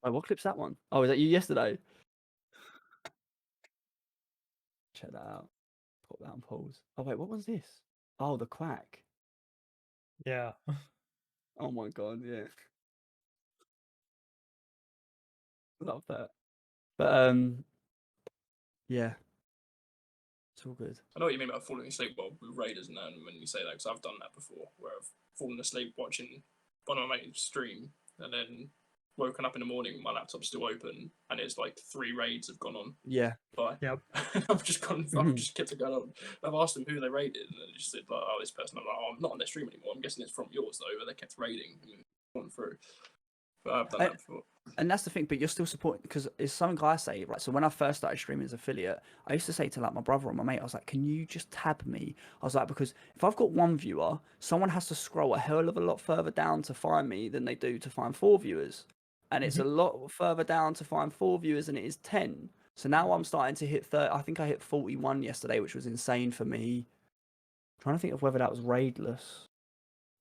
what clip's that one? Oh, is that you yesterday? Check that out. Put that on pause. Oh wait, what was this? Oh, the quack. Yeah. Oh my god, yeah. Love that. But yeah, it's all good. I know what you mean about falling asleep while with Raiders and that, when you say that, because I've done that before, where I've fallen asleep watching one of my mates stream, and then woken up in the morning, my laptop's still open, and it's like 3 raids have gone on. Yeah. Bye. Yep. I've just kept it going on. I've asked them who they raided, and they just said, like, oh, this person. I'm like, oh, I'm not on their stream anymore. I'm guessing it's from yours, though, but they kept raiding and gone through. But I've done that before. And that's the thing, but you're still supporting, because it's something I say, right? So when I first started streaming as affiliate, I used to say to like my brother or my mate, I was like, can you just tab me? I was like, because if I've got 1 viewer, someone has to scroll a hell of a lot further down to find me than they do to find 4 viewers. And it's a lot further down to find 4 viewers than it is 10. So now I'm starting to hit 30. I think I hit 41 yesterday, which was insane for me. I'm trying to think of whether that was raidless.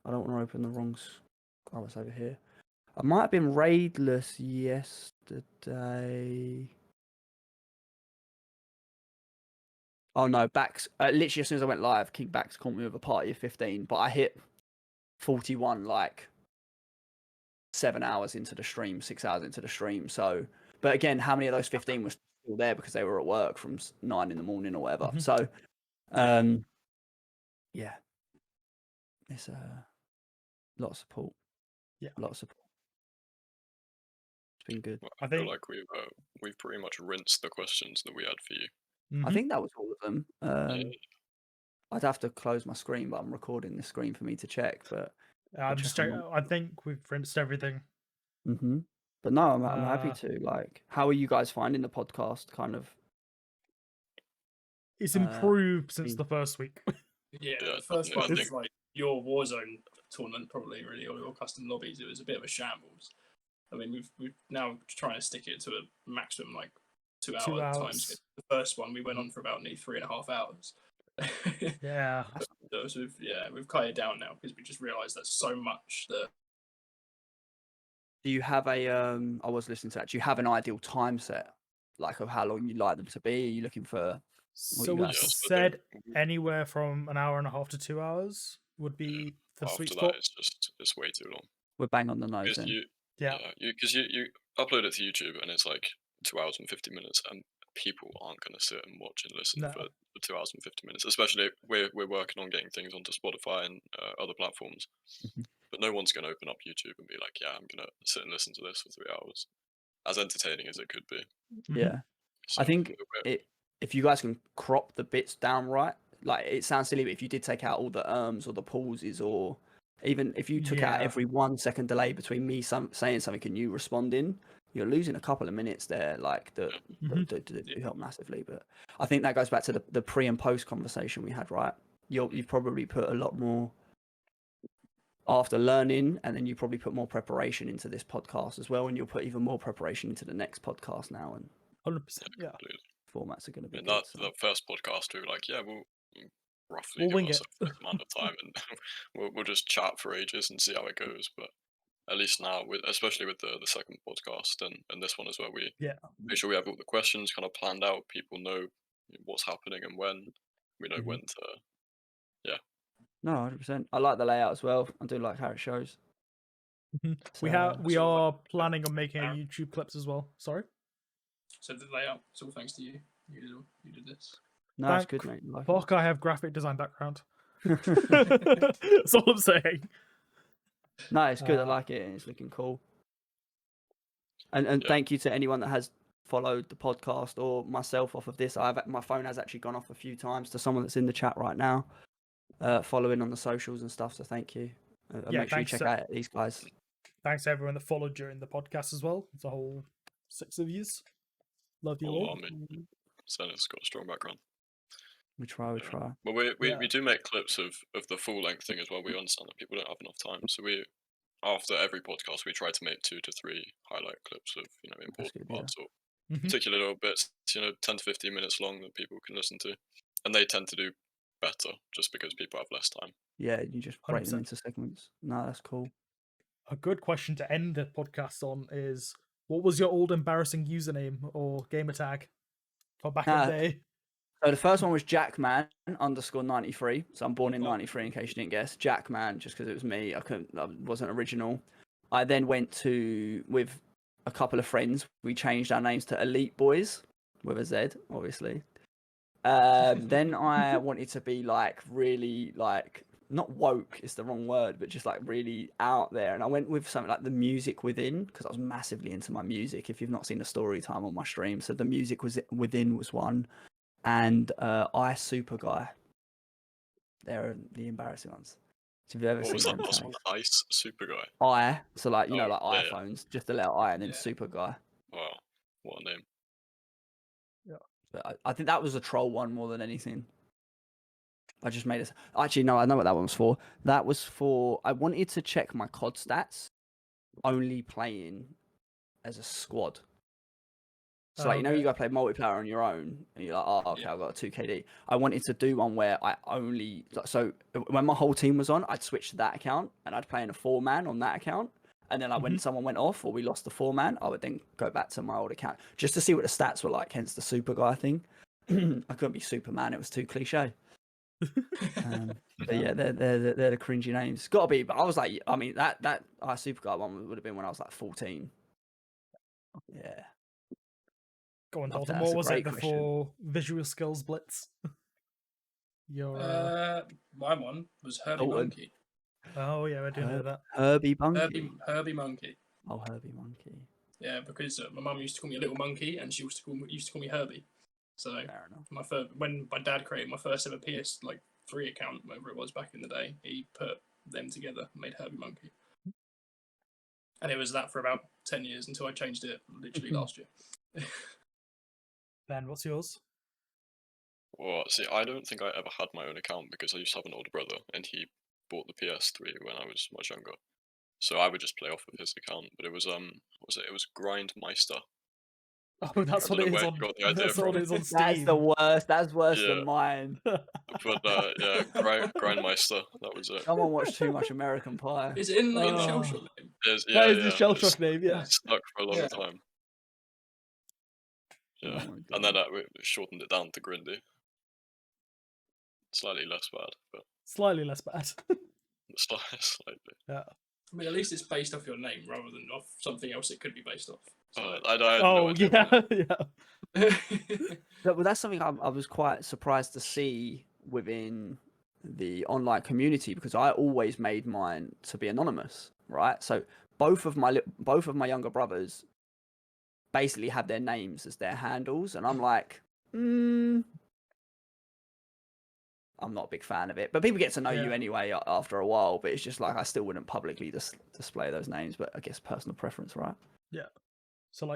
I don't want to open the wrong. Oh, it's over here. I might have been raidless yesterday. Oh no, Backs. Literally as soon as I went live, King Backs caught me with a party of 15, but I hit 41 like 7 hours into the stream, 6 hours into the stream. So, but again, how many of those 15 were still there because they were at work from 9 in the morning or whatever? So, yeah, it's a lot of support. Yeah, a lot of support. It's been good. Well, I feel like we've pretty much rinsed the questions that we had for you. I think that was all of them. I'd have to close my screen, but I'm recording the screen for me to check. But I'm just checking. I think we've rinsed everything. But no, I'm happy to. Like, how are you guys finding the podcast? Kind of. It's improved since the first week. Yeah, the first one was like your Warzone tournament, probably really, or your custom lobbies. It was a bit of a shambles. I mean, we've now trying to stick it to a maximum like 2 hour times. The first one we went on for about nearly 3.5 hours. Yeah. So we've cut it down now because we just realised there's so much that. Do you have a I was listening to that. Do you have an ideal time set, like of how long you'd like them to be? Are you looking for? So we said anywhere from an hour and a half to 2 hours would be the sweet spot. It's way too long. We're bang on the nose then. Because you upload it to YouTube and it's like 2 hours and 50 minutes, and people aren't going to sit and watch and listen for 2 hours and 50 minutes. Especially we're working on getting things onto Spotify and other platforms, but no one's going to open up YouTube and be like, yeah, I'm going to sit and listen to this for 3 hours. As entertaining as it could be. Yeah, so I think if you guys can crop the bits down right, like it sounds silly, but if you did take out all the or the pauses, or even if you took out every 1 second delay between me saying something and you responding, you're losing a couple of minutes there, like that do help massively. But I think that goes back to the pre and post conversation we had, right? You've probably put a lot more after learning, and then you probably put more preparation into this podcast as well, and you'll put even more preparation into the next podcast now. And 100%, yeah. Formats are going to be. The first podcast, we were like, we'll roughly give ourselves this amount of time, and we'll just chat for ages and see how it goes. But at least now, especially with the second podcast and this one as well, we make sure we have all the questions kind of planned out. People know what's happening and when. We know when to. No, 100%. I like the layout as well. I do like how it shows. So, we are planning on making YouTube clips as well. Sorry. So the layout, it's all thanks to you. You did this. No, that's good, mate. Fuck, I have graphic design background. That's all I'm saying. No, it's good. I like it. And it's looking cool. And thank you to anyone that has followed the podcast or myself off of this. My phone has actually gone off a few times to someone that's in the chat right now, following on the socials and stuff. So thank you. Make sure you check out these guys. Thanks to everyone that followed during the podcast as well. It's a whole 6 of yous. Love you all. Zenith's got a strong background. We try. Well, we do make clips of the full length thing as well. We understand that people don't have enough time, so after every podcast we try to make 2 to 3 highlight clips of important parts or particular little bits, 10 to 15 minutes long that people can listen to, and they tend to do better just because people have less time. Yeah, you just break them into segments. No, that's cool. A good question to end the podcast on is, what was your old embarrassing username or gamer tag for back in the day? So the first one was Jackman_93. So I'm born in 93, in case you didn't guess. Jackman, just because it was me. I wasn't original. I then went with a couple of friends. We changed our names to Elite Boys with a Z, obviously. Then I wanted to be really not woke is the wrong word, but just really out there. And I went with something like The Music Within, because I was massively into my music. If you've not seen the story time on my stream, so The Music Within was one. And I Super Guy. They're the embarrassing ones. So if you've ever seen them, Ice Super Guy. So iPhones, just the letter I and then Super Guy. Wow, what a name. Yeah, but I think that was a troll one more than anything. I just made it. Actually, no, I know what that one was for. That was for I wanted to check my COD stats, only playing as a squad. So you gotta play multiplayer on your own, and you're like, I've got a 2KD. I wanted to do one where I only when my whole team was on, I'd switch to that account and I'd play in a 4-man on that account, and then when someone went off or we lost the 4-man, I would then go back to my old account just to see what the stats were like. Hence the Super Guy thing. I couldn't be Superman; it was too cliche. But yeah, they're the cringy names. Got to be, but I was like, I mean, that Super Guy one would have been when I was 14. Yeah. Go on, Dalton. What was it before Visual Skills Blitz? My one was Herbie Monkey. Oh yeah, I do know that. Herbie Monkey. Herbie Monkey. Oh, Herbie Monkey. Yeah, because my mum used to call me a little monkey, and she used to call me Herbie. So when my dad created my first ever PS3 account, whatever it was back in the day, he put them together and made Herbie Monkey. And it was that for about 10 years until I changed it literally last year. Ben, what's yours? Well, see, I don't think I ever had my own account because I used to have an older brother and he bought the PS3 when I was much younger. So I would just play off of his account, but it was it was Grindmeister. Oh, that's what it is on. That's what it is on Steam. That's the worst. That's worse than mine. But Grindmeister. That was it. Someone watched too much American Pie. Is it in the shell shock name? That is the shell shock name. Yeah. Stuck for a long time. Yeah, and then we shortened it down to Grindy. Slightly less bad, but slightly less bad. Slightly. Yeah. I mean, at least it's based off your name rather than off something else it could be based off. So. Well, that's something I was quite surprised to see within the online community, because I always made mine to be anonymous, right? So both of my younger brothers basically have their names as their handles, and I'm like, I'm not a big fan of it. But people get to know you anyway after a while, but it's just I still wouldn't publicly display those names, but I guess personal preference, right? Yeah. So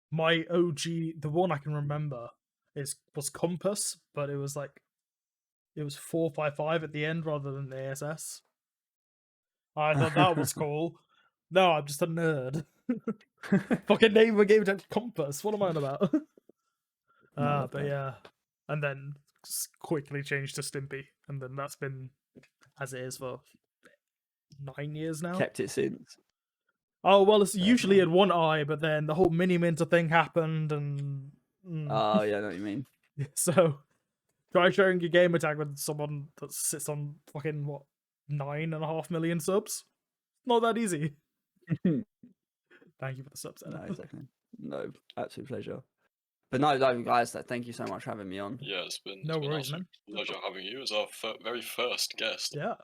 my OG, the one I can remember was Compass, but it was 455 at the end rather than the ASS. I thought that was cool. No, I'm just a nerd. Fucking name of a game tag Compass. What am I on about? But yeah, and then quickly changed to Stimpy, and then that's been as it is for 9 years now. Kept it since. Oh well, it's usually in one eye, but then the whole mini minter thing happened, and oh yeah, I know what you mean. So try sharing your gamer tag with someone that sits on fucking 9.5 million subs. Not that easy. Thank you for the subs. No, exactly. No, absolute pleasure. But no, guys, thank you so much for having me on. Yeah, it's been worries, man. Pleasure having you as our very first guest. Yeah.